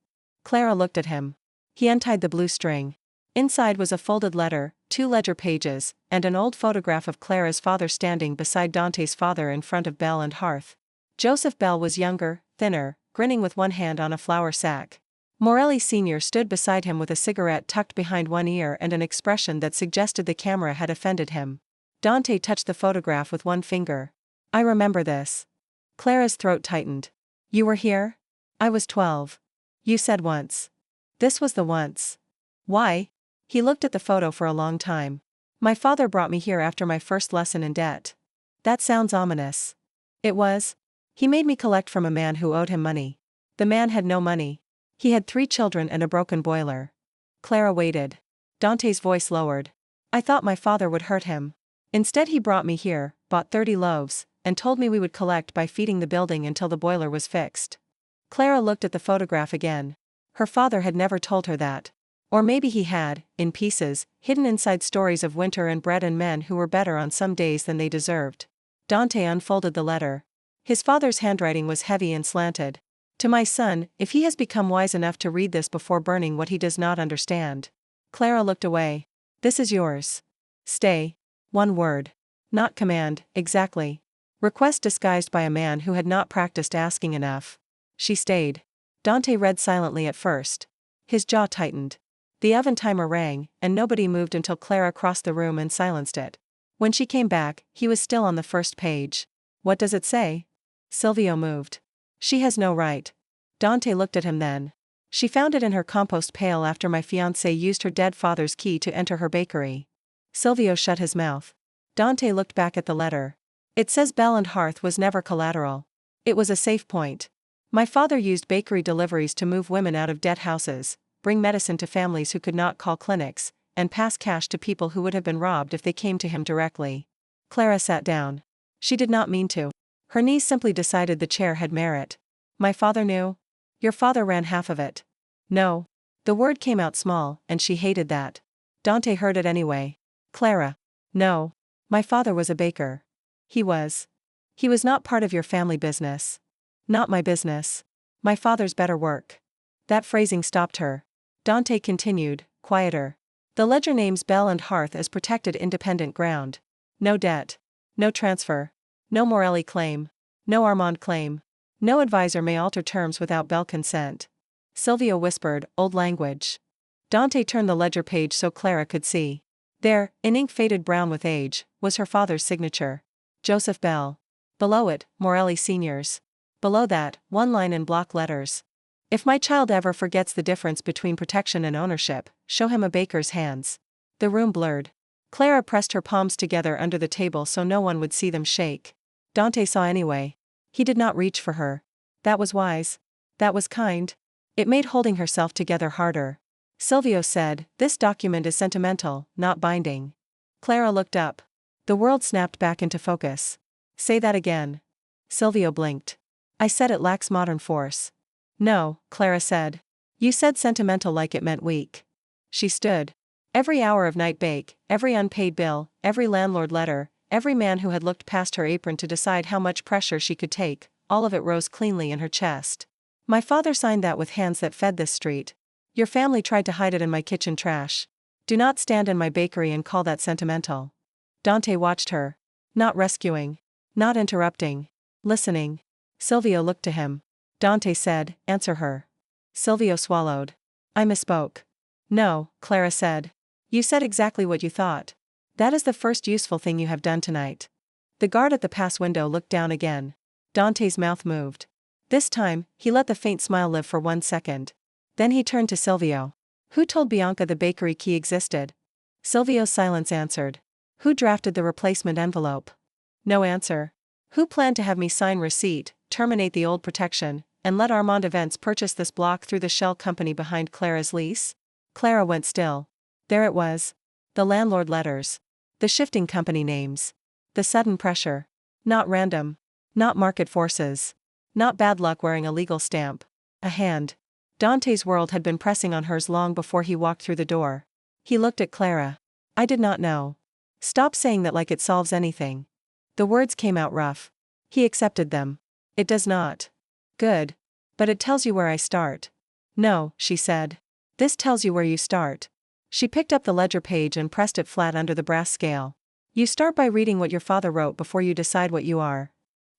Clara looked at him. He untied the blue string. Inside was a folded letter, 2 ledger pages, and an old photograph of Clara's father standing beside Dante's father in front of Bell and Hearth. Joseph Bell was younger, thinner, grinning with one hand on a flour sack. Morelli Sr. stood beside him with a cigarette tucked behind one ear and an expression that suggested the camera had offended him. Dante touched the photograph with one finger. I remember this. Clara's throat tightened. You were here? I was 12. You said once. This was the once. Why? He looked at the photo for a long time. My father brought me here after my first lesson in debt. That sounds ominous. It was. He made me collect from a man who owed him money. The man had no money. He had 3 children and a broken boiler. Clara waited. Dante's voice lowered. I thought my father would hurt him. Instead he brought me here, bought 30 loaves, and told me we would collect by feeding the building until the boiler was fixed. Clara looked at the photograph again. Her father had never told her that. Or maybe he had, in pieces, hidden inside stories of winter and bread and men who were better on some days than they deserved. Dante unfolded the letter. His father's handwriting was heavy and slanted. To my son, if he has become wise enough to read this before burning what he does not understand. Clara looked away. This is yours. Stay. One word. Not command, exactly. Request disguised by a man who had not practiced asking enough. She stayed. Dante read silently at first. His jaw tightened. The oven timer rang, and nobody moved until Clara crossed the room and silenced it. When she came back, he was still on the first page. What does it say? Silvio moved. She has no right. Dante looked at him then. She found it in her compost pail after my fiancé used her dead father's key to enter her bakery. Silvio shut his mouth. Dante looked back at the letter. It says Bell and Hearth was never collateral. It was a safe point. My father used bakery deliveries to move women out of debt houses, bring medicine to families who could not call clinics, and pass cash to people who would have been robbed if they came to him directly. Clara sat down. She did not mean to. Her knees simply decided the chair had merit. My father knew? Your father ran half of it. No. The word came out small, and she hated that. Dante heard it anyway. Clara. No. My father was a baker. He was not part of your family business. Not my business. My father's better work. That phrasing stopped her. Dante continued, quieter. The ledger names Bell and Hearth as protected independent ground. No debt. No transfer. No Morelli claim. No Armand claim. No advisor may alter terms without Bell consent. Silvio whispered, old language. Dante turned the ledger page so Clara could see. There, in ink faded brown with age, was her father's signature. Joseph Bell. Below it, Morelli Seniors. Below that, one line in block letters. If my child ever forgets the difference between protection and ownership, show him a baker's hands. The room blurred. Clara pressed her palms together under the table so no one would see them shake. Dante saw anyway. He did not reach for her. That was wise. That was kind. It made holding herself together harder. Silvio said, this document is sentimental, not binding. Clara looked up. The world snapped back into focus. Say that again. Silvio blinked. I said it lacks modern force. No, Clara said. You said sentimental like it meant weak. She stood. Every hour of night bake, every unpaid bill, every landlord letter, every man who had looked past her apron to decide how much pressure she could take, all of it rose cleanly in her chest. My father signed that with hands that fed this street. Your family tried to hide it in my kitchen trash. Do not stand in my bakery and call that sentimental. Dante watched her. Not rescuing. Not interrupting. Listening. Silvio looked to him. Dante said, answer her. Silvio swallowed. I misspoke. No, Clara said. You said exactly what you thought. That is the first useful thing you have done tonight. The guard at the pass window looked down again. Dante's mouth moved. This time, he let the faint smile live for 1 second. Then he turned to Silvio. Who told Bianca the bakery key existed? Silvio's silence answered. Who drafted the replacement envelope? No answer. Who planned to have me sign receipt, terminate the old protection, and let Armand Events purchase this block through the shell company behind Clara's lease? Clara went still. There it was. The landlord letters. The shifting company names. The sudden pressure. Not random. Not market forces. Not bad luck wearing a legal stamp. A hand. Dante's world had been pressing on hers long before he walked through the door. He looked at Clara. I did not know. Stop saying that like it solves anything. The words came out rough. He accepted them. It does not. Good. But it tells you where I start. No, she said. This tells you where you start. She picked up the ledger page and pressed it flat under the brass scale. You start by reading what your father wrote before you decide what you are.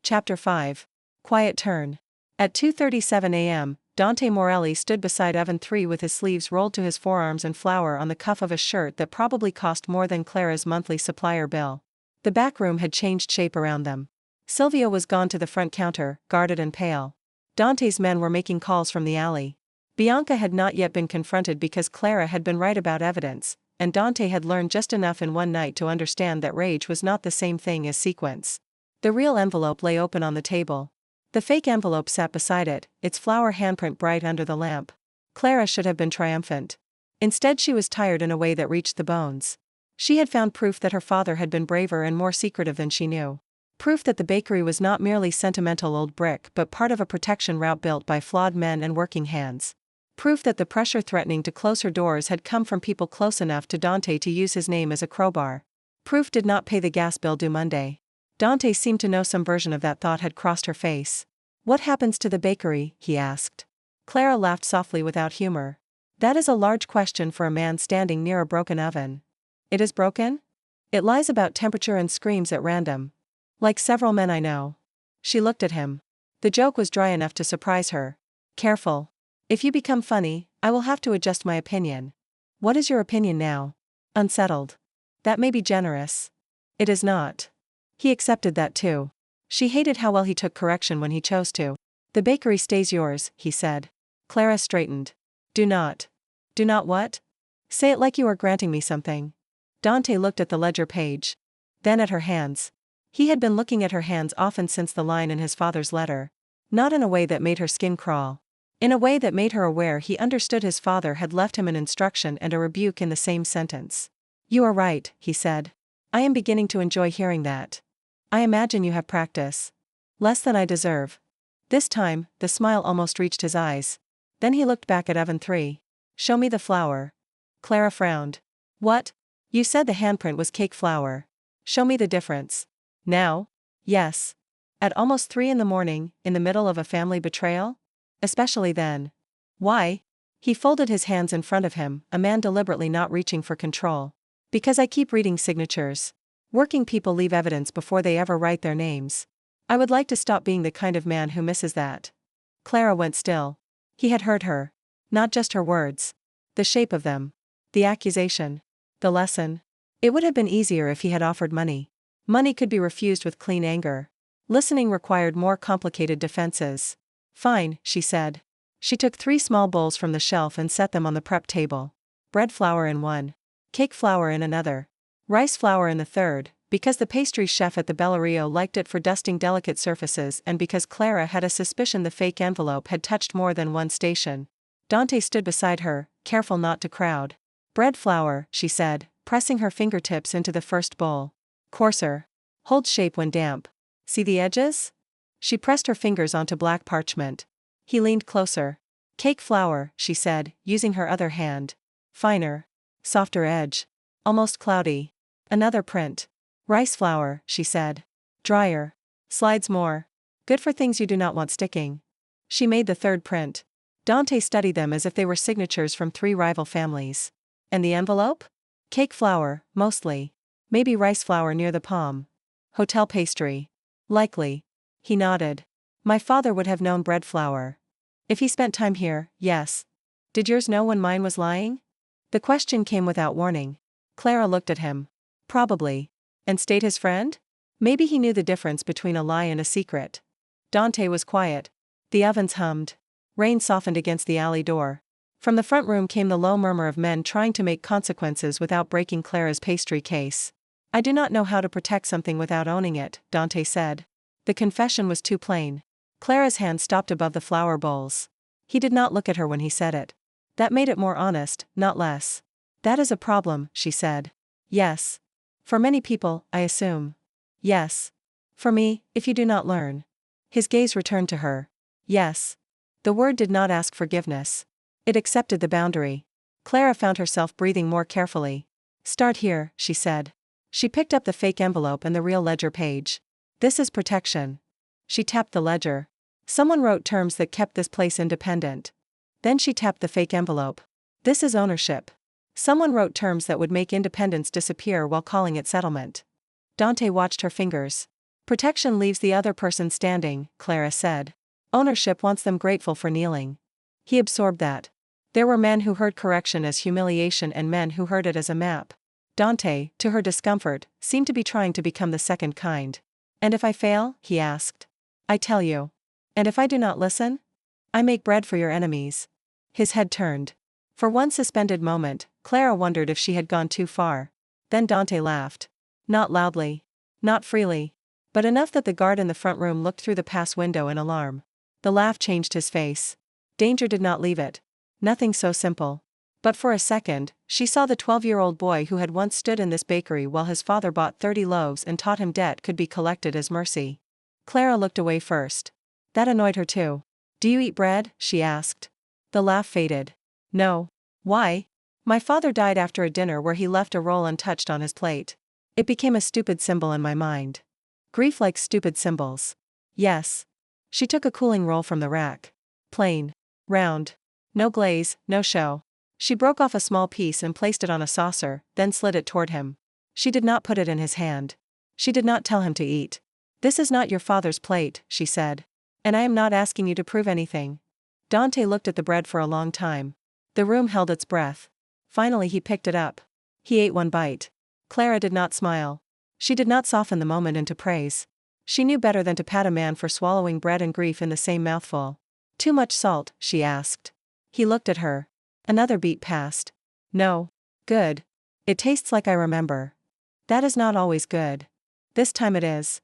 Chapter 5. Quiet turn. At 2:37 a.m., Dante Morelli stood beside Oven 3 with his sleeves rolled to his forearms and flour on the cuff of a shirt that probably cost more than Clara's monthly supplier bill. The back room had changed shape around them. Silvio was gone to the front counter, guarded and pale. Dante's men were making calls from the alley. Bianca had not yet been confronted because Clara had been right about evidence, and Dante had learned just enough in one night to understand that rage was not the same thing as sequence. The real envelope lay open on the table. The fake envelope sat beside it, its flower handprint bright under the lamp. Clara should have been triumphant. Instead she was tired in a way that reached the bones. She had found proof that her father had been braver and more secretive than she knew. Proof that the bakery was not merely sentimental old brick but part of a protection route built by flawed men and working hands. Proof that the pressure threatening to close her doors had come from people close enough to Dante to use his name as a crowbar. Proof did not pay the gas bill due Monday. Dante seemed to know some version of that thought had crossed her face. What happens to the bakery? He asked. Clara laughed softly without humor. That is a large question for a man standing near a broken oven. It is broken? It lies about temperature and screams at random. Like several men I know. She looked at him. The joke was dry enough to surprise her. Careful. If you become funny, I will have to adjust my opinion. What is your opinion now? Unsettled. That may be generous. It is not. He accepted that too. She hated how well he took correction when he chose to. The bakery stays yours, he said. Clara straightened. Do not. Do not what? Say it like you are granting me something. Dante looked at the ledger page. Then at her hands. He had been looking at her hands often since the line in his father's letter. Not in a way that made her skin crawl. in a way that made her aware he understood his father had left him an instruction and a rebuke in the same sentence. "You are right," he said. "I am beginning to enjoy hearing that. I imagine you have practice. Less than I deserve." This time, the smile almost reached his eyes. Then he looked back at Evan 3. "Show me the flour." Clara frowned. "What? You said the handprint was cake flour. Show me the difference." "Now?" "Yes. At almost 3 in the morning, in the middle of a family betrayal? Especially then." "Why?" He folded his hands in front of him, a man deliberately not reaching for control. "Because I keep reading signatures. Working people leave evidence before they ever write their names. I would like to stop being the kind of man who misses that." Clara went still. He had heard her. Not just her words. The shape of them. The accusation. The lesson. It would have been easier if he had offered money. Money could be refused with clean anger. Listening required more complicated defenses. "Fine," she said. She took 3 small bowls from the shelf and set them on the prep table. Bread flour in one. Cake flour in another. Rice flour in the third, because the pastry chef at the Bellerio liked it for dusting delicate surfaces and because Clara had a suspicion the fake envelope had touched more than one station. Dante stood beside her, careful not to crowd. "Bread flour," she said, pressing her fingertips into the first bowl. "Coarser. Holds shape when damp. See the edges?" She pressed her fingers onto black parchment. He leaned closer. "Cake flour," she said, using her other hand. "Finer. Softer edge. Almost cloudy. Another print." "Rice flour," she said. "Drier. Slides more. Good for things you do not want sticking." She made the third print. Dante studied them as if they were signatures from 3 rival families. "And the envelope?" "Cake flour, mostly. Maybe rice flour near the palm. Hotel pastry." "Likely." He nodded. "My father would have known bread flour. If he spent time here, yes. Did yours know when mine was lying?" The question came without warning. Clara looked at him. "Probably. And stayed his friend?" Maybe he knew the difference between a lie and a secret. Dante was quiet. The ovens hummed. Rain softened against the alley door. From the front room came the low murmur of men trying to make consequences without breaking Clara's pastry case. "I do not know how to protect something without owning it," Dante said. The confession was too plain. Clara's hand stopped above the flour bowls. He did not look at her when he said it. That made it more honest, not less. "That is a problem," she said. "Yes. For many people, I assume." "Yes. For me, if you do not learn." His gaze returned to her. "Yes." The word did not ask forgiveness. It accepted the boundary. Clara found herself breathing more carefully. "Start here," she said. She picked up the fake envelope and the real ledger page. "This is protection." She tapped the ledger. Someone wrote terms that kept this place independent. Then she tapped the fake envelope. "This is ownership." Someone wrote terms that would make independence disappear while calling it settlement. Dante watched her fingers. "Protection leaves the other person standing," Clara said. "Ownership wants them grateful for kneeling." He absorbed that. There were men who heard correction as humiliation and men who heard it as a map. Dante, to her discomfort, seemed to be trying to become the second kind. "And if I fail?" he asked. "I tell you. And if I do not listen? I make bread for your enemies." His head turned. For one suspended moment, Clara wondered if she had gone too far. Then Dante laughed. Not loudly. Not freely. But enough that the guard in the front room looked through the pass window in alarm. The laugh changed his face. Danger did not leave it. Nothing so simple. But for a second, she saw the 12-year-old boy who had once stood in this bakery while his father bought 30 loaves and taught him debt could be collected as mercy. Clara looked away first. That annoyed her too. "Do you eat bread?" she asked. The laugh faded. "No." "Why?" "My father died after a dinner where he left a roll untouched on his plate. It became a stupid symbol in my mind." Grief likes stupid symbols. "Yes." She took a cooling roll from the rack. Plain. Round. No glaze, no show. She broke off a small piece and placed it on a saucer, then slid it toward him. She did not put it in his hand. She did not tell him to eat. "This is not your father's plate," she said. "And I am not asking you to prove anything." Dante looked at the bread for a long time. The room held its breath. Finally he picked it up. He ate one bite. Clara did not smile. She did not soften the moment into praise. She knew better than to pat a man for swallowing bread and grief in the same mouthful. "Too much salt?" she asked. He looked at her. Another beat passed. "No. Good. It tastes like I remember." "That is not always good." "This time it is."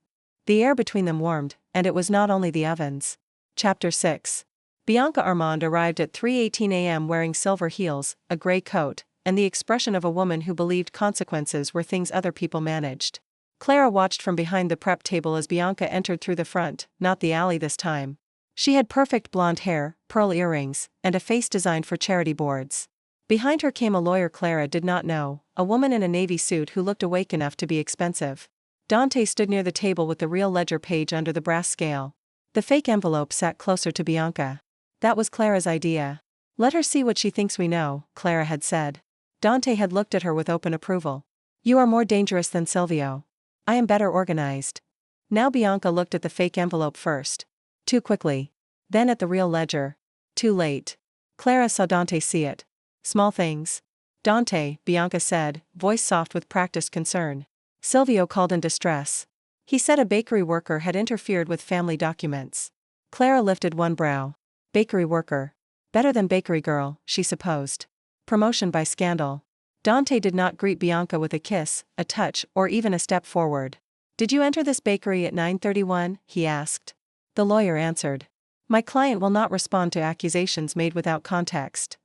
The air between them warmed, and it was not only the ovens. Chapter 6. Bianca Armand arrived at 3:18 a.m. wearing silver heels, a gray coat, and the expression of a woman who believed consequences were things other people managed. Clara watched from behind the prep table as Bianca entered through the front, not the alley this time. She had perfect blonde hair, pearl earrings, and a face designed for charity boards. Behind her came a lawyer Clara did not know, a woman in a navy suit who looked awake enough to be expensive. Dante stood near the table with the real ledger page under the brass scale. The fake envelope sat closer to Bianca. That was Clara's idea. Let her see what she thinks we know, Clara had said. Dante had looked at her with open approval. You are more dangerous than Silvio. I am better organized. Now Bianca looked at the fake envelope first. Too quickly. Then at the real ledger. Too late. Clara saw Dante see it. Small things. Dante, Bianca said, voice soft with practiced concern. Silvio called in distress. He said a bakery worker had interfered with family documents. Clara lifted one brow. Bakery worker. Better than bakery girl, she supposed. Promotion by scandal. Dante did not greet Bianca with a kiss, a touch, or even a step forward. Did you enter this bakery at 9:31? He asked. The lawyer answered. My client will not respond to accusations made without context.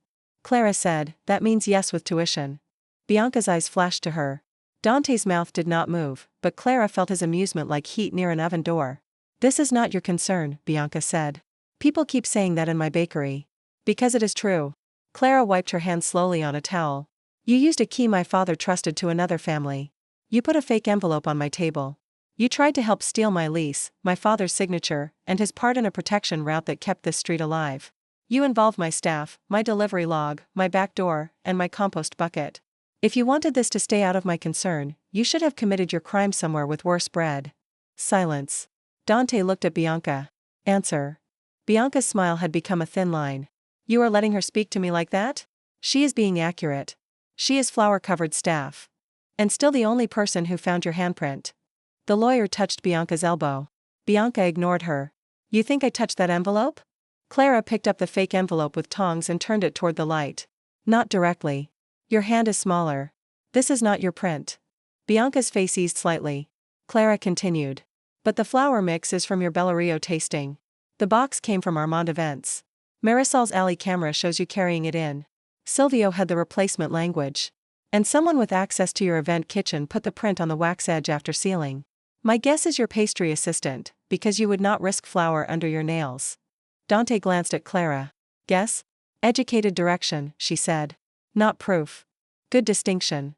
Clara said, that means yes with tuition. Bianca's eyes flashed to her. Dante's mouth did not move, but Clara felt his amusement like heat near an oven door. This is not your concern, Bianca said. People keep saying that in my bakery. Because it is true. Clara wiped her hands slowly on a towel. You used a key my father trusted to another family. You put a fake envelope on my table. You tried to help steal my lease, my father's signature, and his part in a protection route that kept this street alive. You involved my staff, my delivery log, my back door, and my compost bucket. If you wanted this to stay out of my concern, you should have committed your crime somewhere with worse bread. Silence. Dante looked at Bianca. Answer. Bianca's smile had become a thin line. You are letting her speak to me like that? She is being accurate. She is flour-covered staff. And still the only person who found your handprint. The lawyer touched Bianca's elbow. Bianca ignored her. You think I touched that envelope? Clara picked up the fake envelope with tongs and turned it toward the light. Not directly. Your hand is smaller. This is not your print. Bianca's face eased slightly. Clara continued. But the flour mix is from your Bellerio tasting. The box came from Armand Events. Marisol's alley camera shows you carrying it in. Silvio had the replacement language. And someone with access to your event kitchen put the print on the wax edge after sealing. My guess is your pastry assistant, because you would not risk flour under your nails. Dante glanced at Clara. Guess? Educated direction, she said. Not proof. Good distinction.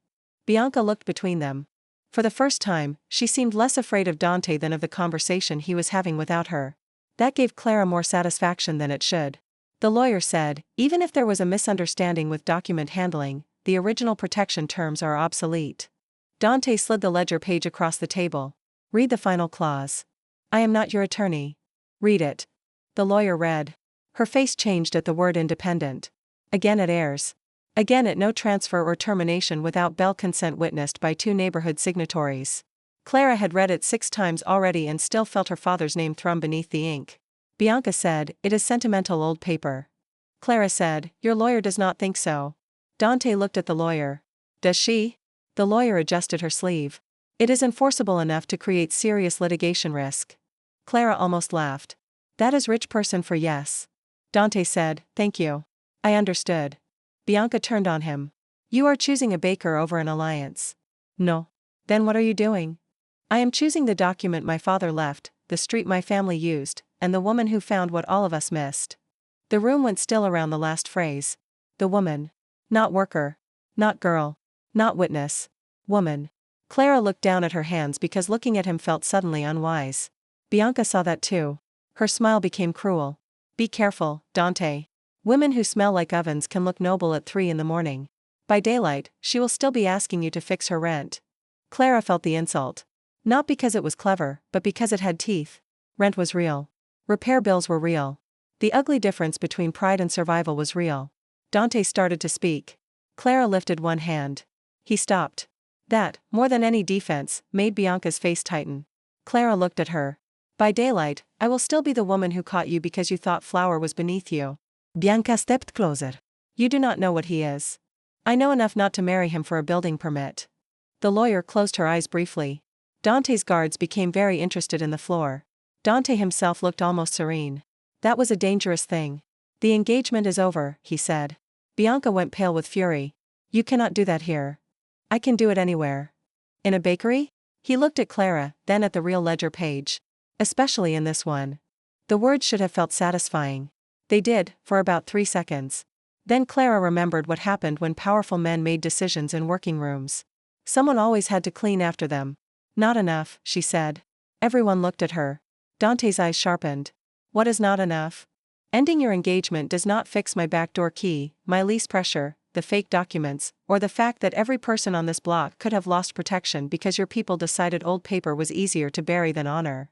Bianca looked between them. For the first time, she seemed less afraid of Dante than of the conversation he was having without her. That gave Clara more satisfaction than it should. The lawyer said, even if there was a misunderstanding with document handling, the original protection terms are obsolete. Dante slid the ledger page across the table. Read the final clause. I am not your attorney. Read it. The lawyer read. Her face changed at the word independent. Again it airs. Again at no transfer or termination without Bell consent witnessed by 2 neighborhood signatories. Clara had read it 6 times already and still felt her father's name thrum beneath the ink. Bianca said, it is sentimental old paper. Clara said, your lawyer does not think so. Dante looked at the lawyer. Does she? The lawyer adjusted her sleeve. It is enforceable enough to create serious litigation risk. Clara almost laughed. That is rich person for yes. Dante said, thank you. I understood. Bianca turned on him. You are choosing a baker over an alliance. No. Then what are you doing? I am choosing the document my father left, the street my family used, and the woman who found what all of us missed. The room went still around the last phrase. The woman. Not worker. Not girl. Not witness. Woman. Clara looked down at her hands because looking at him felt suddenly unwise. Bianca saw that too. Her smile became cruel. Be careful, Dante. Women who smell like ovens can look noble at 3 in the morning. By daylight, she will still be asking you to fix her rent. Clara felt the insult. Not because it was clever, but because it had teeth. Rent was real. Repair bills were real. The ugly difference between pride and survival was real. Dante started to speak. Clara lifted one hand. He stopped. That, more than any defense, made Bianca's face tighten. Clara looked at her. By daylight, I will still be the woman who caught you because you thought flour was beneath you. Bianca stepped closer. You do not know what he is. I know enough not to marry him for a building permit. The lawyer closed her eyes briefly. Dante's guards became very interested in the floor. Dante himself looked almost serene. That was a dangerous thing. The engagement is over, he said. Bianca went pale with fury. You cannot do that here. I can do it anywhere. In a bakery? He looked at Clara, then at the real ledger page. Especially in this one. The words should have felt satisfying. They did, for about 3 seconds. Then Clara remembered what happened when powerful men made decisions in working rooms. Someone always had to clean after them. Not enough, she said. Everyone looked at her. Dante's eyes sharpened. What is not enough? Ending your engagement does not fix my backdoor key, my lease pressure, the fake documents, or the fact that every person on this block could have lost protection because your people decided old paper was easier to bury than honor.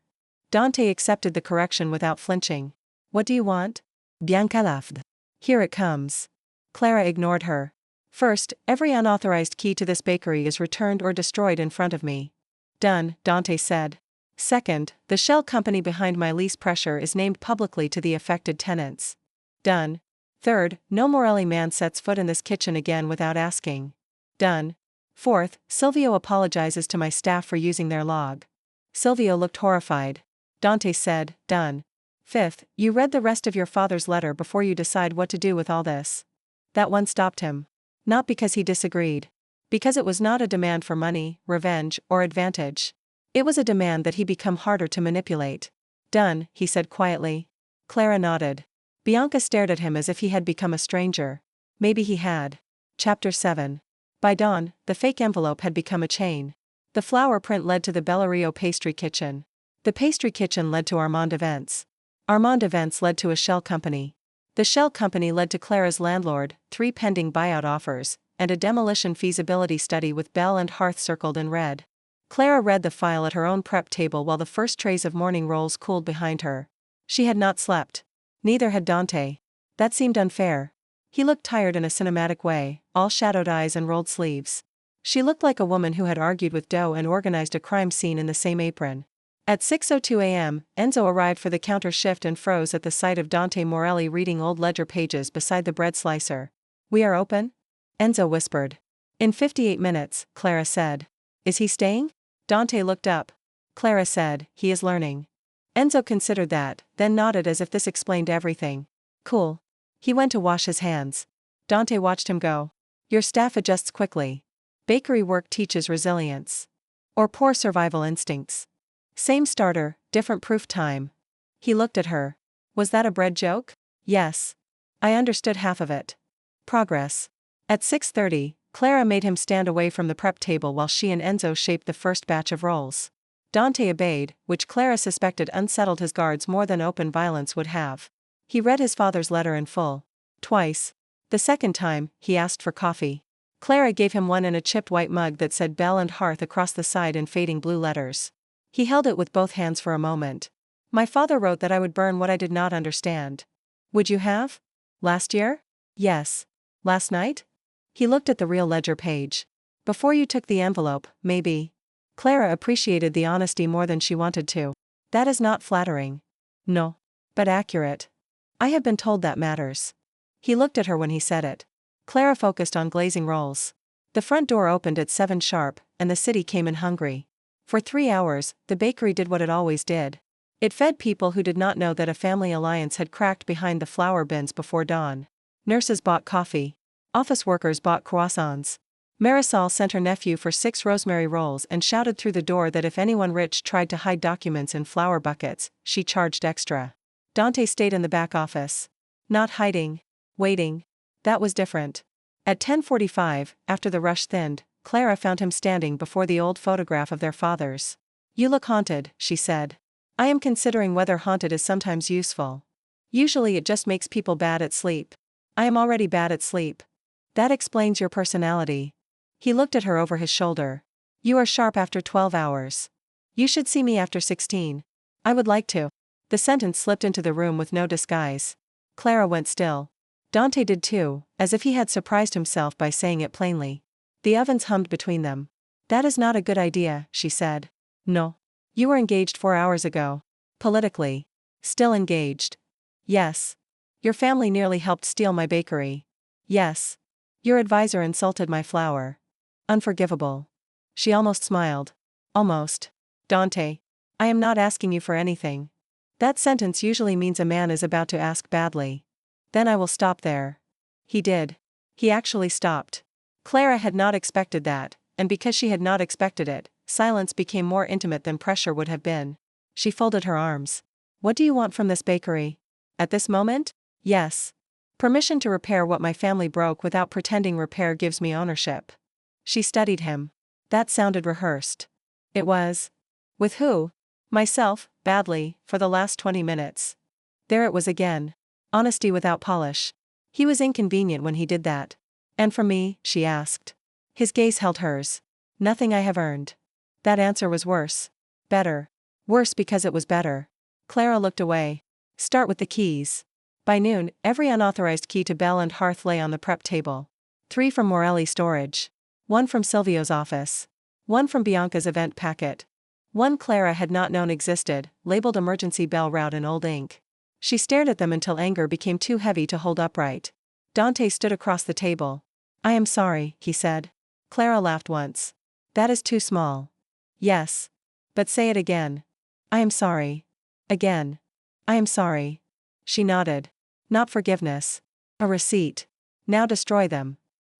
Dante accepted the correction without flinching. What do you want? Bianca laughed. Here it comes. Clara ignored her. First, every unauthorized key to this bakery is returned or destroyed in front of me. Done, Dante said. Second, the shell company behind my lease pressure is named publicly to the affected tenants. Done. Third, no Morelli man sets foot in this kitchen again without asking. Done. Fourth, Silvio apologizes to my staff for using their log. Silvio looked horrified. Dante said, done. Fifth, you read the rest of your father's letter before you decide what to do with all this. That one stopped him. Not because he disagreed. Because it was not a demand for money, revenge, or advantage. It was a demand that he become harder to manipulate. Done, he said quietly. Clara nodded. Bianca stared at him as if he had become a stranger. Maybe he had. Chapter 7. By dawn, the fake envelope had become a chain. The flower print led to the Bellario pastry kitchen. The pastry kitchen led to Armand Events. Armand Events led to a shell company. The shell company led to Clara's landlord, 3 pending buyout offers, and a demolition feasibility study with Bell and Hearth circled in red. Clara read the file at her own prep table while the first trays of morning rolls cooled behind her. She had not slept. Neither had Dante. That seemed unfair. He looked tired in a cinematic way, all shadowed eyes and rolled sleeves. She looked like a woman who had argued with Doe and organized a crime scene in the same apron. At 6:02 a.m., Enzo arrived for the counter shift and froze at the sight of Dante Morelli reading old ledger pages beside the bread slicer. We are open? Enzo whispered. In 58 minutes, Clara said. Is he staying? Dante looked up. Clara said, he is learning. Enzo considered that, then nodded as if this explained everything. Cool. He went to wash his hands. Dante watched him go. Your staff adjusts quickly. Bakery work teaches resilience. Or poor survival instincts. Same starter, different proof time. He looked at her. Was that a bread joke? Yes. I understood half of it. Progress. At 6:30, Clara made him stand away from the prep table while she and Enzo shaped the first batch of rolls. Dante obeyed, which Clara suspected unsettled his guards more than open violence would have. He read his father's letter in full. Twice. The second time, he asked for coffee. Clara gave him one in a chipped white mug that said Bell and Hearth across the side in fading blue letters. He held it with both hands for a moment. My father wrote that I would burn what I did not understand. Would you have? Last year? Yes. Last night? He looked at the real ledger page. Before you took the envelope, maybe. Clara appreciated the honesty more than she wanted to. That is not flattering. No. But accurate. I have been told that matters. He looked at her when he said it. Clara focused on glazing rolls. The front door opened at 7 sharp, and the city came in hungry. For 3 hours, the bakery did what it always did. It fed people who did not know that a family alliance had cracked behind the flour bins before dawn. Nurses bought coffee. Office workers bought croissants. Marisol sent her nephew for 6 rosemary rolls and shouted through the door that if anyone rich tried to hide documents in flour buckets, she charged extra. Dante stayed in the back office. Not hiding. Waiting. That was different. At 10:45, after the rush thinned, Clara found him standing before the old photograph of their fathers. You look haunted, she said. I am considering whether haunted is sometimes useful. Usually it just makes people bad at sleep. I am already bad at sleep. That explains your personality. He looked at her over his shoulder. You are sharp after 12 hours. You should see me after 16. I would like to. The sentence slipped into the room with no disguise. Clara went still. Dante did too, as if he had surprised himself by saying it plainly. The ovens hummed between them. That is not a good idea, she said. No. You were engaged 4 hours ago. Politically. Still engaged. Yes. Your family nearly helped steal my bakery. Yes. Your advisor insulted my flour. Unforgivable. She almost smiled. Almost. Dante. I am not asking you for anything. That sentence usually means a man is about to ask badly. Then I will stop there. He did. He actually stopped. Clara had not expected that, and because she had not expected it, silence became more intimate than pressure would have been. She folded her arms. What do you want from this bakery? At this moment? Yes. Permission to repair what my family broke without pretending repair gives me ownership. She studied him. That sounded rehearsed. It was. With who? Myself, badly, for the last 20 minutes. There it was again. Honesty without polish. He was inconvenient when he did that. And from me? She asked. His gaze held hers. Nothing I have earned. That answer was worse. Better. Worse because it was better. Clara looked away. Start with the keys. By noon, every unauthorized key to Bell and Hearth lay on the prep table. 3 from Morelli's storage. 1 from Silvio's office. 1 from Bianca's event packet. 1 Clara had not known existed, labeled emergency bell route in old ink. She stared at them until anger became too heavy to hold upright. Dante stood across the table. I am sorry, he said. Clara laughed once. That is too small. Yes. But say it again. I am sorry. Again. I am sorry. She nodded. Not forgiveness. A receipt. Now destroy them.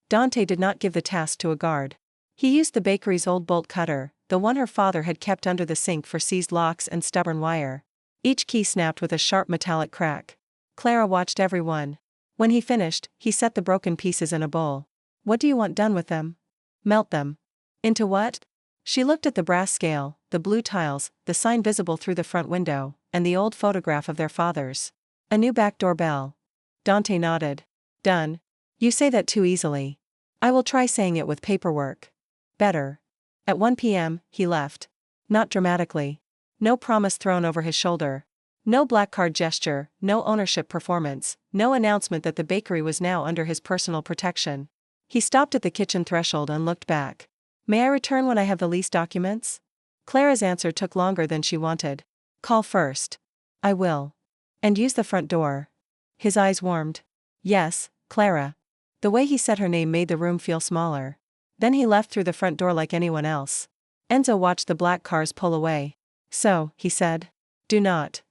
Dante did not give the task to a guard. He used the bakery's old bolt cutter, the one her father had kept under the sink for seized locks and stubborn wire. Each key snapped with a sharp metallic crack. Clara watched every one. When he finished, he set the broken pieces in a bowl. What do you want done with them? Melt them. Into what? She looked at the brass scale, the blue tiles, the sign visible through the front window, and the old photograph of their fathers. A new back door bell. Dante nodded. Done. You say that too easily. I will try saying it with paperwork. Better. At 1 p.m., he left. Not dramatically. No promise thrown over his shoulder. No black card gesture, no ownership performance, no announcement that the bakery was now under his personal protection. He stopped at the kitchen threshold and looked back. May I return when I have the lease documents? Clara's answer took longer than she wanted. Call first. I will. And use the front door. His eyes warmed. Yes, Clara. The way he said her name made the room feel smaller. Then he left through the front door like anyone else. Enzo watched the black cars pull away. So, he said. Do not.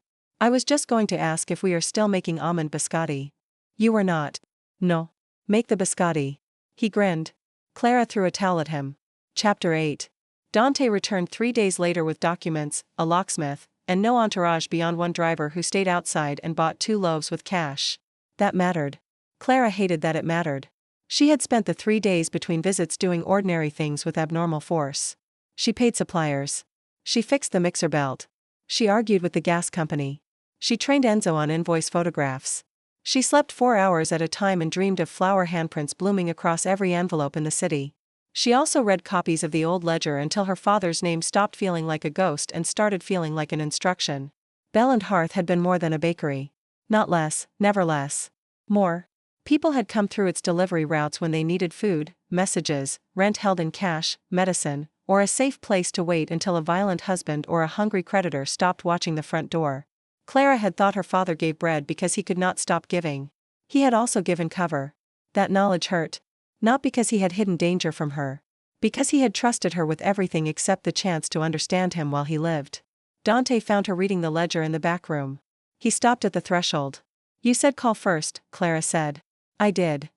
I was just going to ask if we are still making almond biscotti. You were not. No. Make the biscotti. He grinned. Clara threw a towel at him. Chapter 8. Dante returned 3 days later with documents, a locksmith, and no entourage beyond one driver who stayed outside and bought 2 loaves with cash. That mattered. Clara hated that it mattered. She had spent the 3 days between visits doing ordinary things with abnormal force. She paid suppliers. She fixed the mixer belt. She argued with the gas company. She trained Enzo on invoice photographs. She slept 4 hours at a time and dreamed of flower handprints blooming across every envelope in the city. She also read copies of the old ledger until her father's name stopped feeling like a ghost and started feeling like an instruction. Bell and Hearth had been more than a bakery. Not less, never less. More. People had come through its delivery routes when they needed food, messages, rent held in cash, medicine, or a safe place to wait until a violent husband or a hungry creditor stopped watching the front door. Clara had thought her father gave bread because he could not stop giving. He had also given cover. That knowledge hurt. Not because he had hidden danger from her. Because he had trusted her with everything except the chance to understand him while he lived. Dante found her reading the ledger in the back room. He stopped at the threshold. You said call first, Clara said. I did.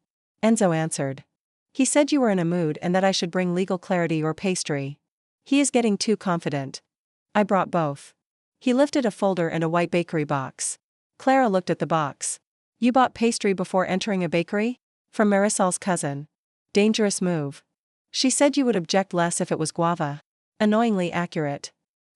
Enzo answered. He said you were in a mood and that I should bring legal clarity or pastry. He is getting too confident. I brought both. He lifted a folder and a white bakery box. Clara looked at the box. You bought pastry before entering a bakery? From Marisol's cousin. Dangerous move. She said you would object less if it was guava. Annoyingly accurate.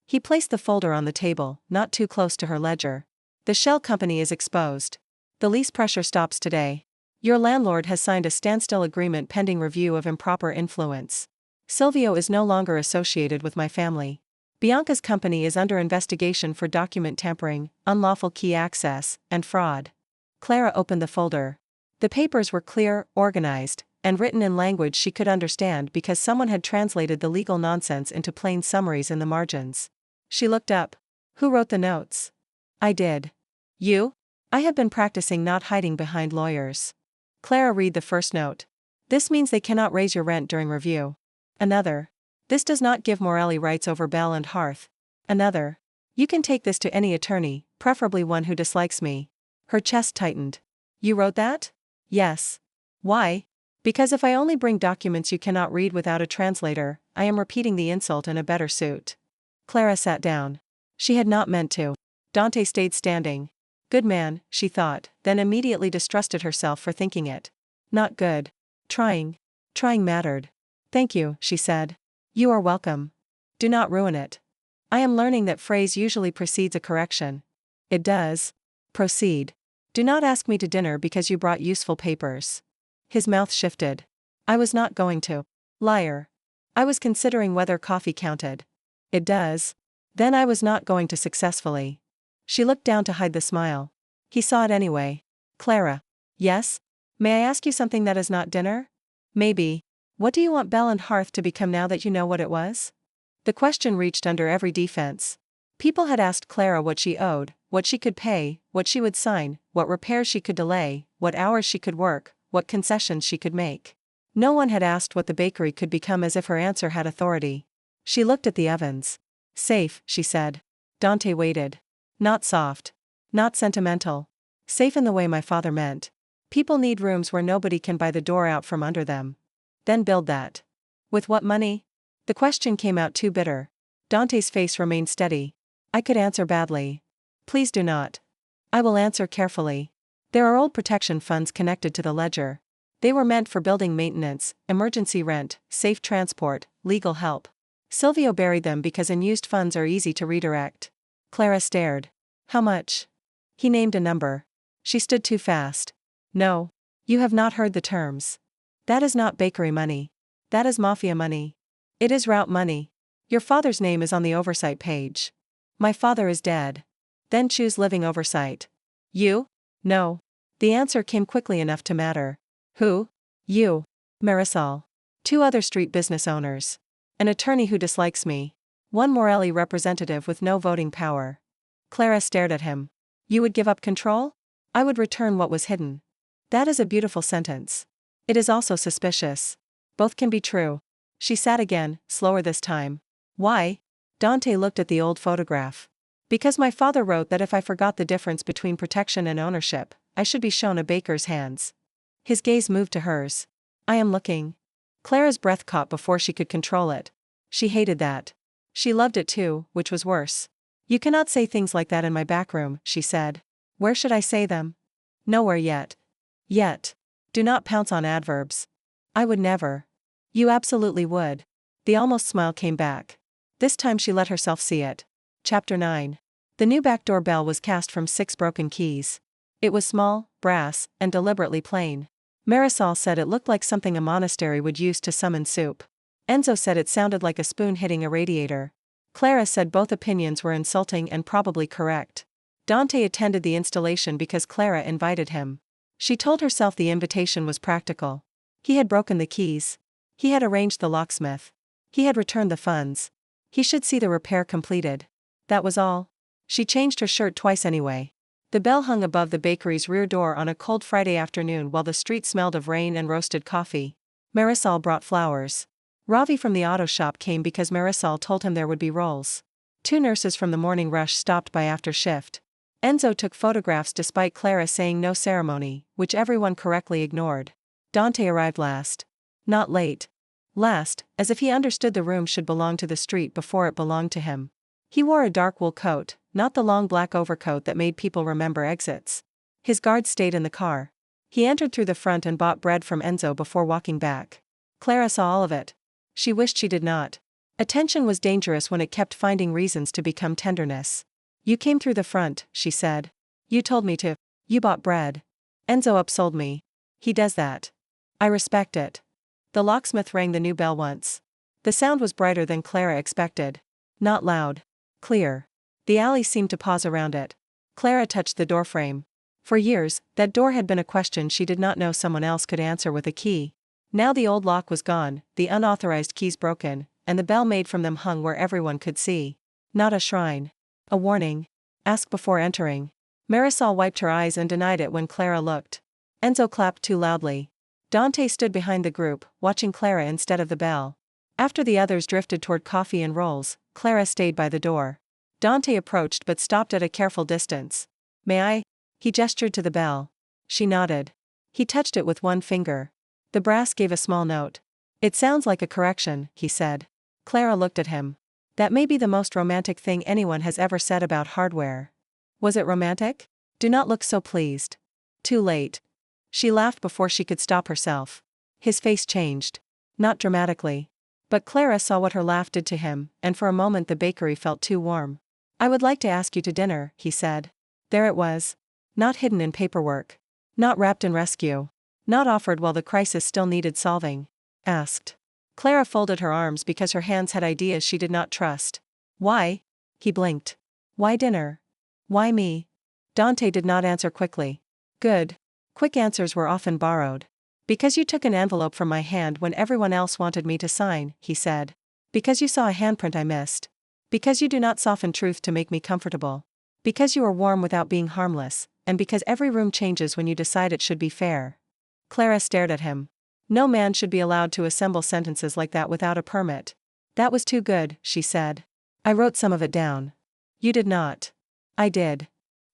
He placed the folder on the table, not too close to her ledger. The shell company is exposed. The lease pressure stops today. Your landlord has signed a standstill agreement pending review of improper influence. Silvio is no longer associated with my family. Bianca's company is under investigation for document tampering, unlawful key access, and fraud. Clara opened the folder. The papers were clear, organized, and written in language she could understand because someone had translated the legal nonsense into plain summaries in the margins. She looked up. Who wrote the notes? I did. You? I have been practicing not hiding behind lawyers. Clara read the first note. This means they cannot raise your rent during review. Another. This does not give Morelli rights over Bell and Hearth. Another. You can take this to any attorney, preferably one who dislikes me. Her chest tightened. You wrote that? Yes. Why? Because if I only bring documents you cannot read without a translator, I am repeating the insult in a better suit. Clara sat down. She had not meant to. Dante stayed standing. Good man, she thought, then immediately distrusted herself for thinking it. Not good. Trying. Trying mattered. Thank you, she said. You are welcome. Do not ruin it. I am learning that phrase usually precedes a correction. It does. Proceed. Do not ask me to dinner because you brought useful papers. His mouth shifted. I was not going to. Liar. I was considering whether coffee counted. It does. Then I was not going to successfully. She looked down to hide the smile. He saw it anyway. Clara. Yes? May I ask you something that is not dinner? Maybe. What do you want Bell and Hearth to become now that you know what it was? The question reached under every defense. People had asked Clara what she owed, what she could pay, what she would sign, what repairs she could delay, what hours she could work, what concessions she could make. No one had asked what the bakery could become, as if her answer had authority. She looked at the ovens. Safe, she said. Dante waited. Not soft. Not sentimental. Safe in the way my father meant. People need rooms where nobody can buy the door out from under them. Then build that. With what money? The question came out too bitter. Dante's face remained steady. I could answer badly. Please do not. I will answer carefully. There are old protection funds connected to the ledger. They were meant for building maintenance, emergency rent, safe transport, legal help. Silvio buried them because unused funds are easy to redirect. Clara stared. How much? He named a number. She stood too fast. No. You have not heard the terms. That is not bakery money. That is mafia money. It is route money. Your father's name is on the oversight page. My father is dead. Then choose living oversight. You? No. The answer came quickly enough to matter. Who? You. Marisol. 2 other street business owners. An attorney who dislikes me. 1 Morelli representative with no voting power. Clara stared at him. You would give up control? I would return what was hidden. That is a beautiful sentence. It is also suspicious. Both can be true. She sat again, slower this time. Why? Dante looked at the old photograph. Because my father wrote that if I forgot the difference between protection and ownership, I should be shown a baker's hands. His gaze moved to hers. I am looking. Clara's breath caught before she could control it. She hated that. She loved it too, which was worse. You cannot say things like that in my back room, she said. Where should I say them? Nowhere yet. Yet. Do not pounce on adverbs. I would never. You absolutely would. The almost smile came back. This time she let herself see it. Chapter 9. The new backdoor bell was cast from 6 broken keys. It was small, brass, and deliberately plain. Marisol said it looked like something a monastery would use to summon soup. Enzo said it sounded like a spoon hitting a radiator. Clara said both opinions were insulting and probably correct. Dante attended the installation because Clara invited him. She told herself the invitation was practical. He had broken the keys. He had arranged the locksmith. He had returned the funds. He should see the repair completed. That was all. She changed her shirt twice anyway. The bell hung above the bakery's rear door on a cold Friday afternoon while the street smelled of rain and roasted coffee. Marisol brought flowers. Ravi from the auto shop came because Marisol told him there would be rolls. 2 nurses from the morning rush stopped by after shift. Enzo took photographs despite Clara saying no ceremony, which everyone correctly ignored. Dante arrived last. Not late. Last, as if he understood the room should belong to the street before it belonged to him. He wore a dark wool coat, not the long black overcoat that made people remember exits. His guard stayed in the car. He entered through the front and bought bread from Enzo before walking back. Clara saw all of it. She wished she did not. Attention was dangerous when it kept finding reasons to become tenderness. You came through the front, she said. You told me to. You bought bread. Enzo upsold me. He does that. I respect it. The locksmith rang the new bell once. The sound was brighter than Clara expected. Not loud. Clear. The alley seemed to pause around it. Clara touched the doorframe. For years, that door had been a question she did not know someone else could answer with a key. Now the old lock was gone, the unauthorized keys broken, and the bell made from them hung where everyone could see. Not a shrine. A warning. Ask before entering. Marisol wiped her eyes and denied it when Clara looked. Enzo clapped too loudly. Dante stood behind the group, watching Clara instead of the bell. After the others drifted toward coffee and rolls, Clara stayed by the door. Dante approached but stopped at a careful distance. May I? He gestured to the bell. She nodded. He touched it with one finger. The brass gave a small note. It sounds like a correction, he said. Clara looked at him. That may be the most romantic thing anyone has ever said about hardware. Was it romantic? Do not look so pleased. Too late. She laughed before she could stop herself. His face changed. Not dramatically. But Clara saw what her laugh did to him, and for a moment the bakery felt too warm. I would like to ask you to dinner, he said. There it was. Not hidden in paperwork. Not wrapped in rescue. Not offered while the crisis still needed solving. Asked. Clara folded her arms because her hands had ideas she did not trust. Why? He blinked. Why dinner? Why me? Dante did not answer quickly. Good. Quick answers were often borrowed. Because you took an envelope from my hand when everyone else wanted me to sign, he said. Because you saw a handprint I missed. Because you do not soften truth to make me comfortable. Because you are warm without being harmless, and because every room changes when you decide it should be fair. Clara stared at him. No man should be allowed to assemble sentences like that without a permit. That was too good, she said. I wrote some of it down. You did not. I did.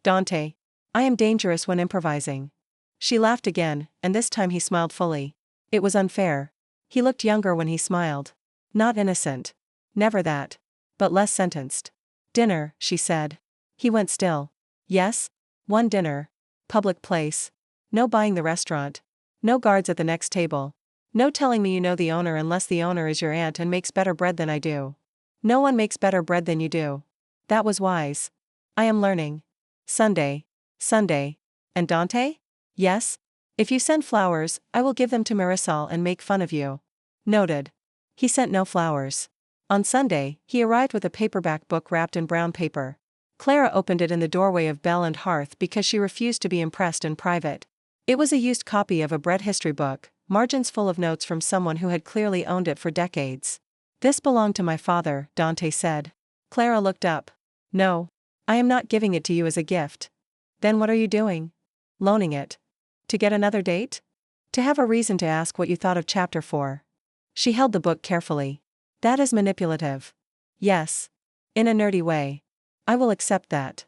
Dante. I am dangerous when improvising. She laughed again, and this time he smiled fully. It was unfair. He looked younger when he smiled. Not innocent. Never that. But less sentenced. Dinner, she said. He went still. Yes? One dinner. Public place. No buying the restaurant. No guards at the next table. No telling me you know the owner unless the owner is your aunt and makes better bread than I do. No one makes better bread than you do. That was wise. I am learning. Sunday. Sunday. And Dante? Yes? If you send flowers, I will give them to Marisol and make fun of you. Noted. He sent no flowers. On Sunday, he arrived with a paperback book wrapped in brown paper. Clara opened it in the doorway of Bell and Hearth because she refused to be impressed in private. It was a used copy of a bread history book, margins full of notes from someone who had clearly owned it for decades. This belonged to my father, Dante said. Clara looked up. No. I am not giving it to you as a gift. Then what are you doing? Loaning it. To get another date? To have a reason to ask what you thought of chapter 4. She held the book carefully. That is manipulative. Yes. In a nerdy way. I will accept that.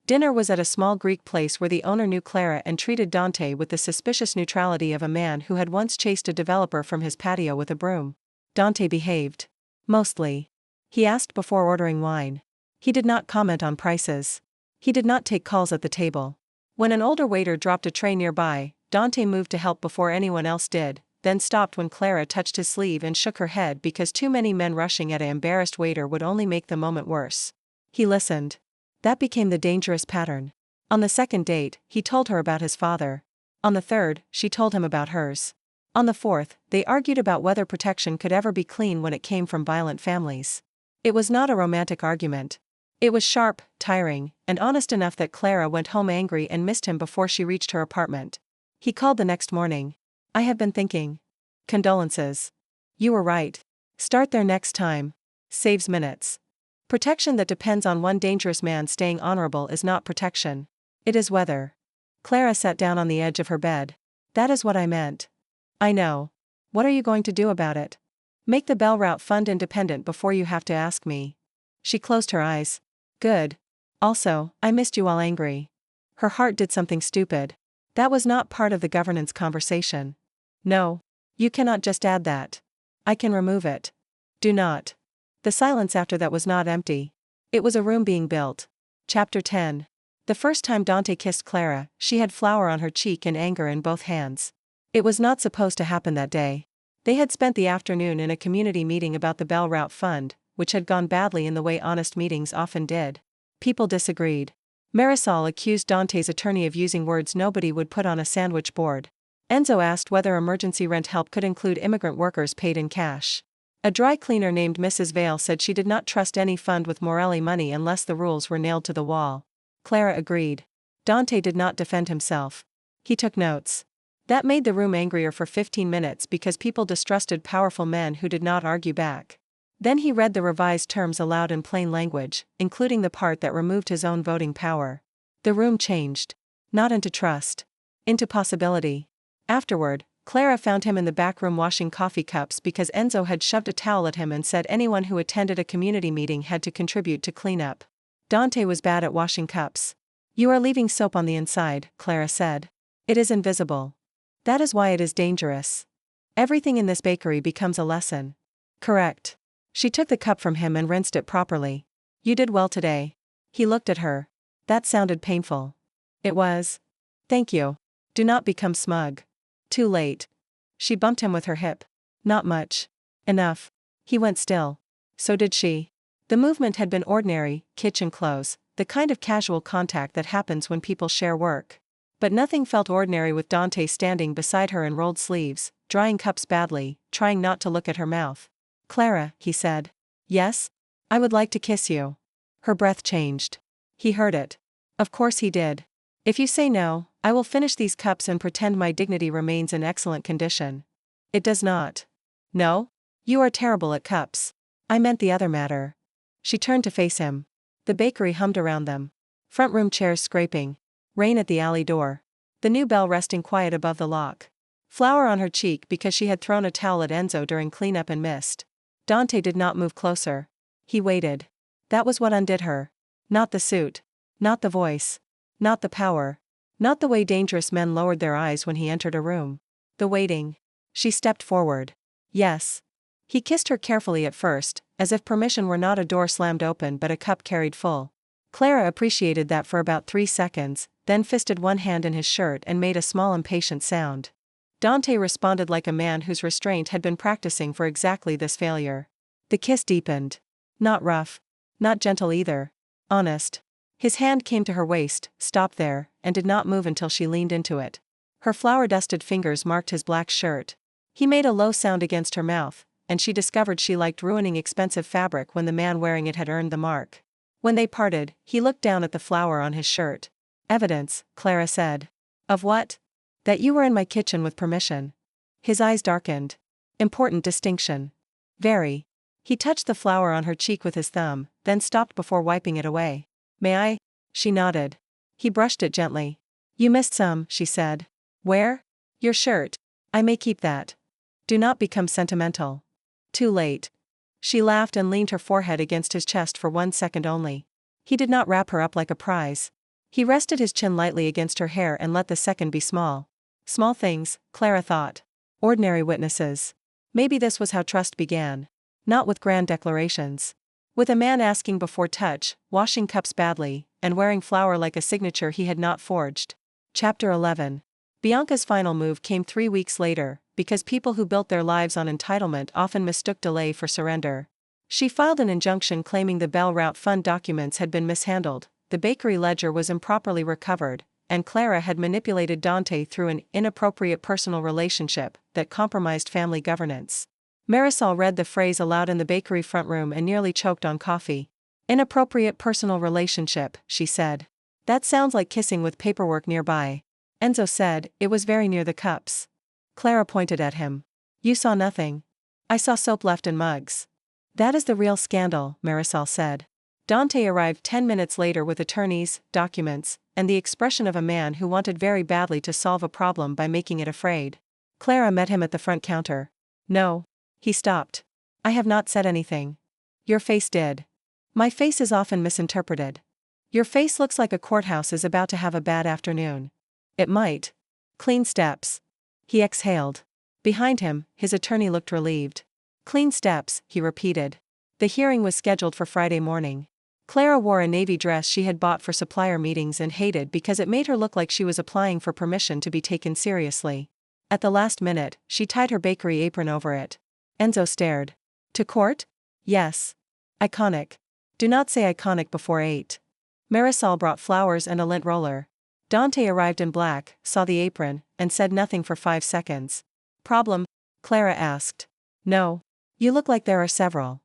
Dinner was at a small Greek place where the owner knew Clara and treated Dante with the suspicious neutrality of a man who had once chased a developer from his patio with a broom. Dante behaved. Mostly. He asked before ordering wine. He did not comment on prices. He did not take calls at the table. When an older waiter dropped a tray nearby, Dante moved to help before anyone else did, then stopped when Clara touched his sleeve and shook her head because too many men rushing at an embarrassed waiter would only make the moment worse. He listened. That became the dangerous pattern. On the second date, he told her about his father. On the third, she told him about hers. On the fourth, they argued about whether protection could ever be clean when it came from violent families. It was not a romantic argument. It was sharp, tiring, and honest enough that Clara went home angry and missed him before she reached her apartment. He called the next morning. I have been thinking. Condolences. You were right. Start there next time. Saves minutes. Protection that depends on one dangerous man staying honorable is not protection. It is weather. Clara sat down on the edge of her bed. That is what I meant. I know. What are you going to do about it? Make the Bell Route Fund independent before you have to ask me. She closed her eyes. Good. Also, I missed you while angry. Her heart did something stupid. That was not part of the governance conversation. No. You cannot just add that. I can remove it. Do not. The silence after that was not empty. It was a room being built. Chapter 10. The first time Dante kissed Clara, she had flour on her cheek and anger in both hands. It was not supposed to happen that day. They had spent the afternoon in a community meeting about the Bell Route Fund, which had gone badly in the way honest meetings often did. People disagreed. Marisol accused Dante's attorney of using words nobody would put on a sandwich board. Enzo asked whether emergency rent help could include immigrant workers paid in cash. A dry cleaner named Mrs. Vale said she did not trust any fund with Morelli money unless the rules were nailed to the wall. Clara agreed. Dante did not defend himself. He took notes. That made the room angrier for 15 minutes because people distrusted powerful men who did not argue back. Then he read the revised terms aloud in plain language, including the part that removed his own voting power. The room changed. Not into trust. Into possibility. Afterward, Clara found him in the back room washing coffee cups because Enzo had shoved a towel at him and said anyone who attended a community meeting had to contribute to cleanup. Dante was bad at washing cups. You are leaving soap on the inside, Clara said. It is invisible. That is why it is dangerous. Everything in this bakery becomes a lesson. Correct. She took the cup from him and rinsed it properly. You did well today. He looked at her. That sounded painful. It was. Thank you. Do not become smug. Too late. She bumped him with her hip. Not much. Enough. He went still. So did she. The movement had been ordinary, kitchen clothes, the kind of casual contact that happens when people share work. But nothing felt ordinary with Dante standing beside her in rolled sleeves, drying cups badly, trying not to look at her mouth. Clara, he said. Yes? I would like to kiss you. Her breath changed. He heard it. Of course he did. If you say no, I will finish these cups and pretend my dignity remains in excellent condition. It does not. No? You are terrible at cups. I meant the other matter. She turned to face him. The bakery hummed around them. Front room chairs scraping. Rain at the alley door. The new bell resting quiet above the lock. Flour on her cheek because she had thrown a towel at Enzo during cleanup and missed. Dante did not move closer. He waited. That was what undid her. Not the suit. Not the voice. Not the power. Not the way dangerous men lowered their eyes when he entered a room. The waiting. She stepped forward. Yes. He kissed her carefully at first, as if permission were not a door slammed open but a cup carried full. Clara appreciated that for about 3 seconds, then fisted one hand in his shirt and made a small impatient sound. Dante responded like a man whose restraint had been practicing for exactly this failure. The kiss deepened. Not rough. Not gentle either. Honest. His hand came to her waist, stopped there, and did not move until she leaned into it. Her flour-dusted fingers marked his black shirt. He made a low sound against her mouth, and she discovered she liked ruining expensive fabric when the man wearing it had earned the mark. When they parted, he looked down at the flour on his shirt. Evidence, Clara said. Of what? That you were in my kitchen with permission. His eyes darkened. Important distinction. Very. He touched the flour on her cheek with his thumb, then stopped before wiping it away. May I? She nodded. He brushed it gently. You missed some, she said. Where? Your shirt. I may keep that. Do not become sentimental. Too late. She laughed and leaned her forehead against his chest for 1 second only. He did not wrap her up like a prize. He rested his chin lightly against her hair and let the second be small. Small things, Clara thought. Ordinary witnesses. Maybe this was how trust began. Not with grand declarations. With a man asking before touch, washing cups badly, and wearing flour like a signature he had not forged. Chapter 11. Bianca's final move came 3 weeks later, because people who built their lives on entitlement often mistook delay for surrender. She filed an injunction claiming the Bell Route Fund documents had been mishandled, the bakery ledger was improperly recovered, and Clara had manipulated Dante through an inappropriate personal relationship that compromised family governance. Marisol read the phrase aloud in the bakery front room and nearly choked on coffee. Inappropriate personal relationship, she said. That sounds like kissing with paperwork nearby. Enzo said, it was very near the cups. Clara pointed at him. You saw nothing. I saw soap left in mugs. That is the real scandal, Marisol said. Dante arrived 10 minutes later with attorneys, documents, and the expression of a man who wanted very badly to solve a problem by making it afraid. Clara met him at the front counter. No. He stopped. I have not said anything. Your face did. My face is often misinterpreted. Your face looks like a courthouse is about to have a bad afternoon. It might. Clean steps. He exhaled. Behind him, his attorney looked relieved. Clean steps, he repeated. The hearing was scheduled for Friday morning. Clara wore a navy dress she had bought for supplier meetings and hated because it made her look like she was applying for permission to be taken seriously. At the last minute, she tied her bakery apron over it. Enzo stared. To court? Yes. Iconic. Do not say iconic before 8. Marisol brought flowers and a lint roller. Dante arrived in black, saw the apron, and said nothing for 5 seconds. Problem? Clara asked. No. You look like there are several.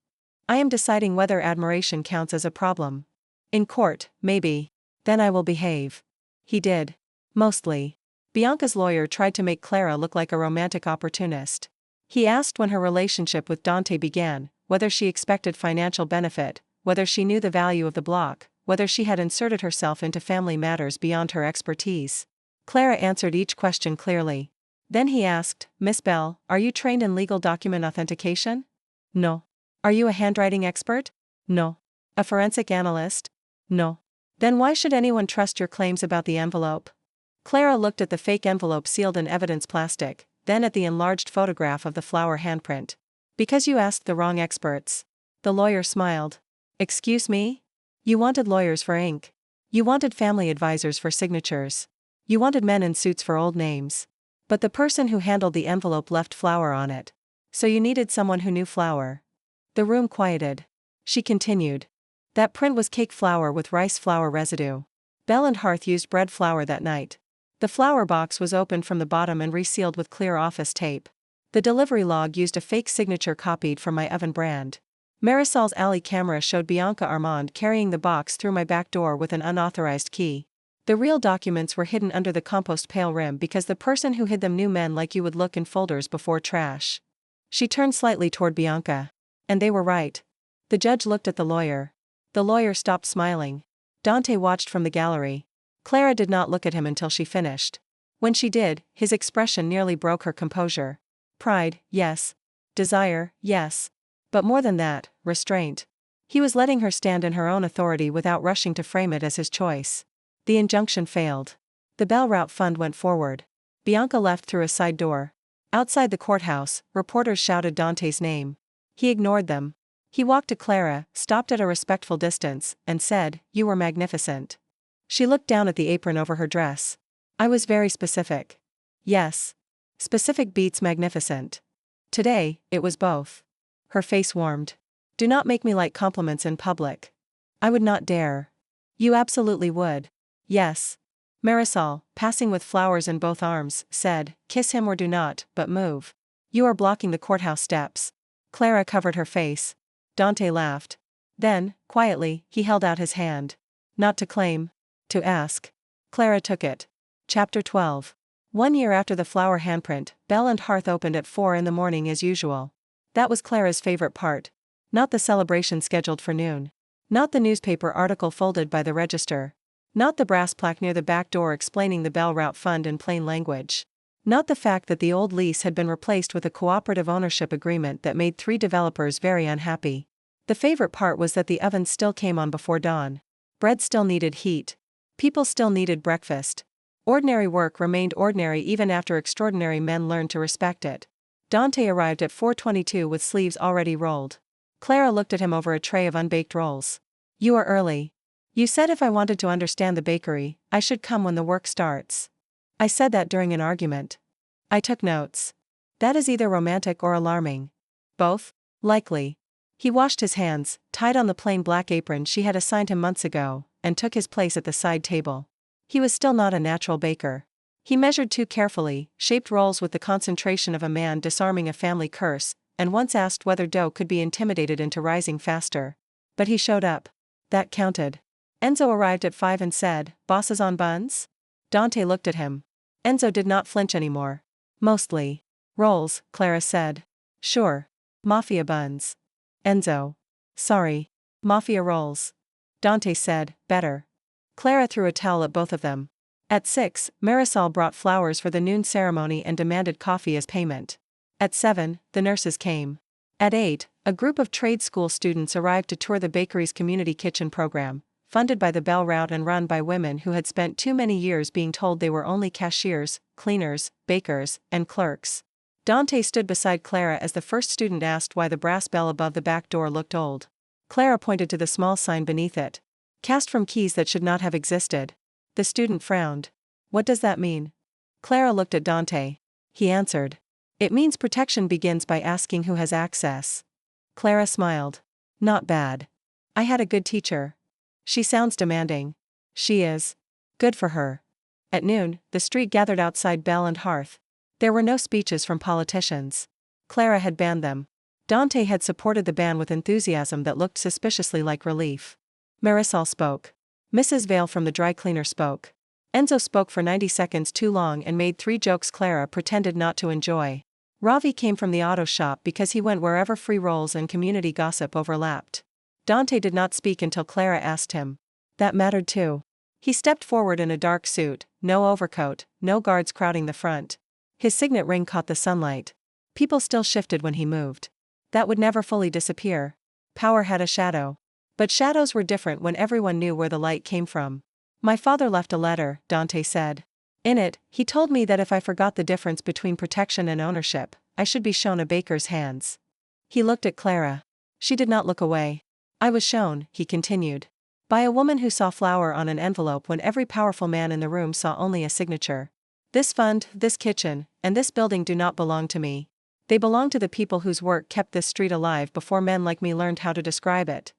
I am deciding whether admiration counts as a problem. In court, maybe. Then I will behave. He did. Mostly. Bianca's lawyer tried to make Clara look like a romantic opportunist. He asked when her relationship with Dante began, whether she expected financial benefit, whether she knew the value of the block, whether she had inserted herself into family matters beyond her expertise. Clara answered each question clearly. Then he asked, Miss Bell, are you trained in legal document authentication? No. Are you a handwriting expert? No. A forensic analyst? No. Then why should anyone trust your claims about the envelope? Clara looked at the fake envelope sealed in evidence plastic, then at the enlarged photograph of the flower handprint. Because you asked the wrong experts. The lawyer smiled. Excuse me? You wanted lawyers for ink. You wanted family advisors for signatures. You wanted men in suits for old names. But the person who handled the envelope left flour on it. So you needed someone who knew flour. The room quieted. She continued. That print was cake flour with rice flour residue. Bell and Hearth used bread flour that night. The flour box was opened from the bottom and resealed with clear office tape. The delivery log used a fake signature copied from my oven brand. Marisol's alley camera showed Bianca Armand carrying the box through my back door with an unauthorized key. The real documents were hidden under the compost pail rim because the person who hid them knew men like you would look in folders before trash. She turned slightly toward Bianca. And they were right. The judge looked at the lawyer. The lawyer stopped smiling. Dante watched from the gallery. Clara did not look at him until she finished. When she did, his expression nearly broke her composure. Pride, yes. Desire, yes. But more than that, restraint. He was letting her stand in her own authority without rushing to frame it as his choice. The injunction failed. The Bell Route Fund went forward. Bianca left through a side door. Outside the courthouse, reporters shouted Dante's name. He ignored them. He walked to Clara, stopped at a respectful distance, and said, "You were magnificent." She looked down at the apron over her dress. I was very specific. Yes. Specific beats magnificent. Today, it was both. Her face warmed. Do not make me like compliments in public. I would not dare. You absolutely would. Yes. Marisol, passing with flowers in both arms, said, kiss him or do not, but move. You are blocking the courthouse steps. Clara covered her face. Dante laughed. Then, quietly, he held out his hand. Not to claim. To ask. Clara took it. Chapter 12. 1 year after the flower handprint, Bell and Hearth opened at 4 in the morning as usual. That was Clara's favorite part. Not the celebration scheduled for noon. Not the newspaper article folded by the register. Not the brass plaque near the back door explaining the Bell Route Fund in plain language. Not the fact that the old lease had been replaced with a cooperative ownership agreement that made 3 developers very unhappy. The favorite part was that the ovens still came on before dawn. Bread still needed heat. People still needed breakfast. Ordinary work remained ordinary even after extraordinary men learned to respect it. Dante arrived at 4:22 with sleeves already rolled. Clara looked at him over a tray of unbaked rolls. You are early. You said if I wanted to understand the bakery, I should come when the work starts. I said that during an argument. I took notes. That is either romantic or alarming. Both? Likely. He washed his hands, tied on the plain black apron she had assigned him months ago, and took his place at the side table. He was still not a natural baker. He measured too carefully, shaped rolls with the concentration of a man disarming a family curse, and once asked whether dough could be intimidated into rising faster. But he showed up. That counted. Enzo arrived at 5 and said, "Bosses on buns?" Dante looked at him. Enzo did not flinch anymore. Mostly. Rolls, Clara said. Sure. Mafia buns. Enzo. Sorry. Mafia rolls. Dante said, better. Clara threw a towel at both of them. At 6, Marisol brought flowers for the noon ceremony and demanded coffee as payment. At 7, the nurses came. At 8, a group of trade school students arrived to tour the bakery's community kitchen program, funded by the Bell Route and run by women who had spent too many years being told they were only cashiers, cleaners, bakers, and clerks. Dante stood beside Clara as the first student asked why the brass bell above the back door looked old. Clara pointed to the small sign beneath it. Cast from keys that should not have existed. The student frowned. What does that mean? Clara looked at Dante. He answered. It means protection begins by asking who has access. Clara smiled. Not bad. I had a good teacher. She sounds demanding. She is. Good for her. At noon, the street gathered outside Bell and Hearth. There were no speeches from politicians. Clara had banned them. Dante had supported the ban with enthusiasm that looked suspiciously like relief. Marisol spoke. Mrs. Vale from the dry cleaner spoke. Enzo spoke for 90 seconds too long and made 3 jokes Clara pretended not to enjoy. Ravi came from the auto shop because he went wherever free rolls and community gossip overlapped. Dante did not speak until Clara asked him. That mattered too. He stepped forward in a dark suit, no overcoat, no guards crowding the front. His signet ring caught the sunlight. People still shifted when he moved. That would never fully disappear. Power had a shadow. But shadows were different when everyone knew where the light came from. My father left a letter, Dante said. In it, he told me that if I forgot the difference between protection and ownership, I should be shown a baker's hands. He looked at Clara. She did not look away. I was shown, he continued, by a woman who saw flour on an envelope when every powerful man in the room saw only a signature. This fund, this kitchen, and this building do not belong to me. They belong to the people whose work kept this street alive before men like me learned how to describe it.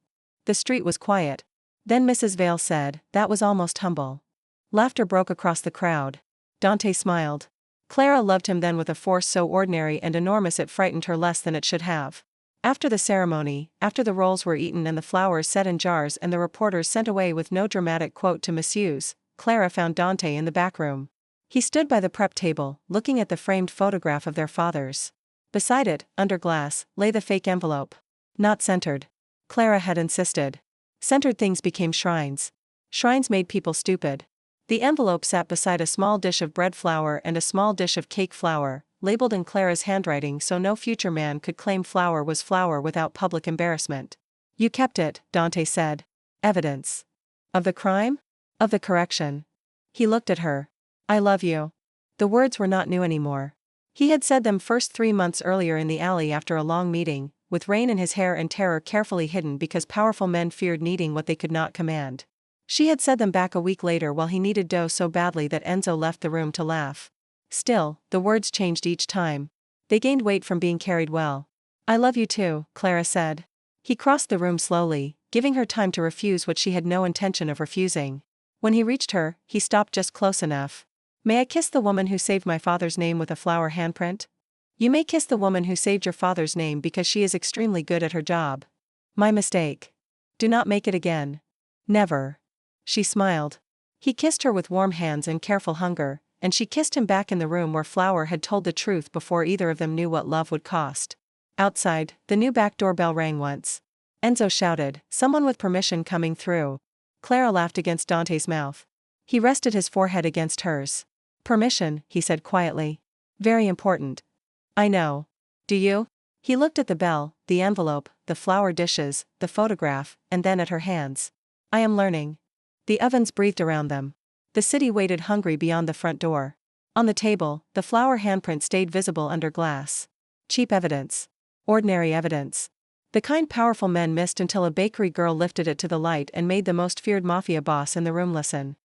The street was quiet. Then Mrs. Vale said, "That was almost humble." Laughter broke across the crowd. Dante smiled. Clara loved him then with a force so ordinary and enormous it frightened her less than it should have. After the ceremony, after the rolls were eaten and the flowers set in jars and the reporters sent away with no dramatic quote to Monsieur's, Clara found Dante in the back room. He stood by the prep table, looking at the framed photograph of their fathers. Beside it, under glass, lay the fake envelope. Not centered. Clara had insisted. Centered things became shrines. Shrines made people stupid. The envelope sat beside a small dish of bread flour and a small dish of cake flour, labeled in Clara's handwriting so no future man could claim flour was flour without public embarrassment. "You kept it," Dante said. "Evidence. Of the crime? Of the correction." He looked at her. "I love you." The words were not new anymore. He had said them first 3 months earlier in the alley after a long meeting, with rain in his hair and terror carefully hidden because powerful men feared needing what they could not command. She had said them back a week later while he needed dough so badly that Enzo left the room to laugh. Still, the words changed each time. They gained weight from being carried well. "I love you too," Clara said. He crossed the room slowly, giving her time to refuse what she had no intention of refusing. When he reached her, he stopped just close enough. "May I kiss the woman who saved my father's name with a flower handprint?" "You may kiss the woman who saved your father's name because she is extremely good at her job." "My mistake. Do not make it again." "Never." She smiled. He kissed her with warm hands and careful hunger, and she kissed him back in the room where Flower had told the truth before either of them knew what love would cost. Outside, the new back door bell rang once. Enzo shouted, "Someone with permission coming through." Clara laughed against Dante's mouth. He rested his forehead against hers. "Permission," he said quietly. "Very important." "I know. Do you?" He looked at the bell, the envelope, the flour dishes, the photograph, and then at her hands. "I am learning." The ovens breathed around them. The city waited hungry beyond the front door. On the table, the flour handprint stayed visible under glass. Cheap evidence. Ordinary evidence. The kind powerful men missed until a bakery girl lifted it to the light and made the most feared mafia boss in the room listen.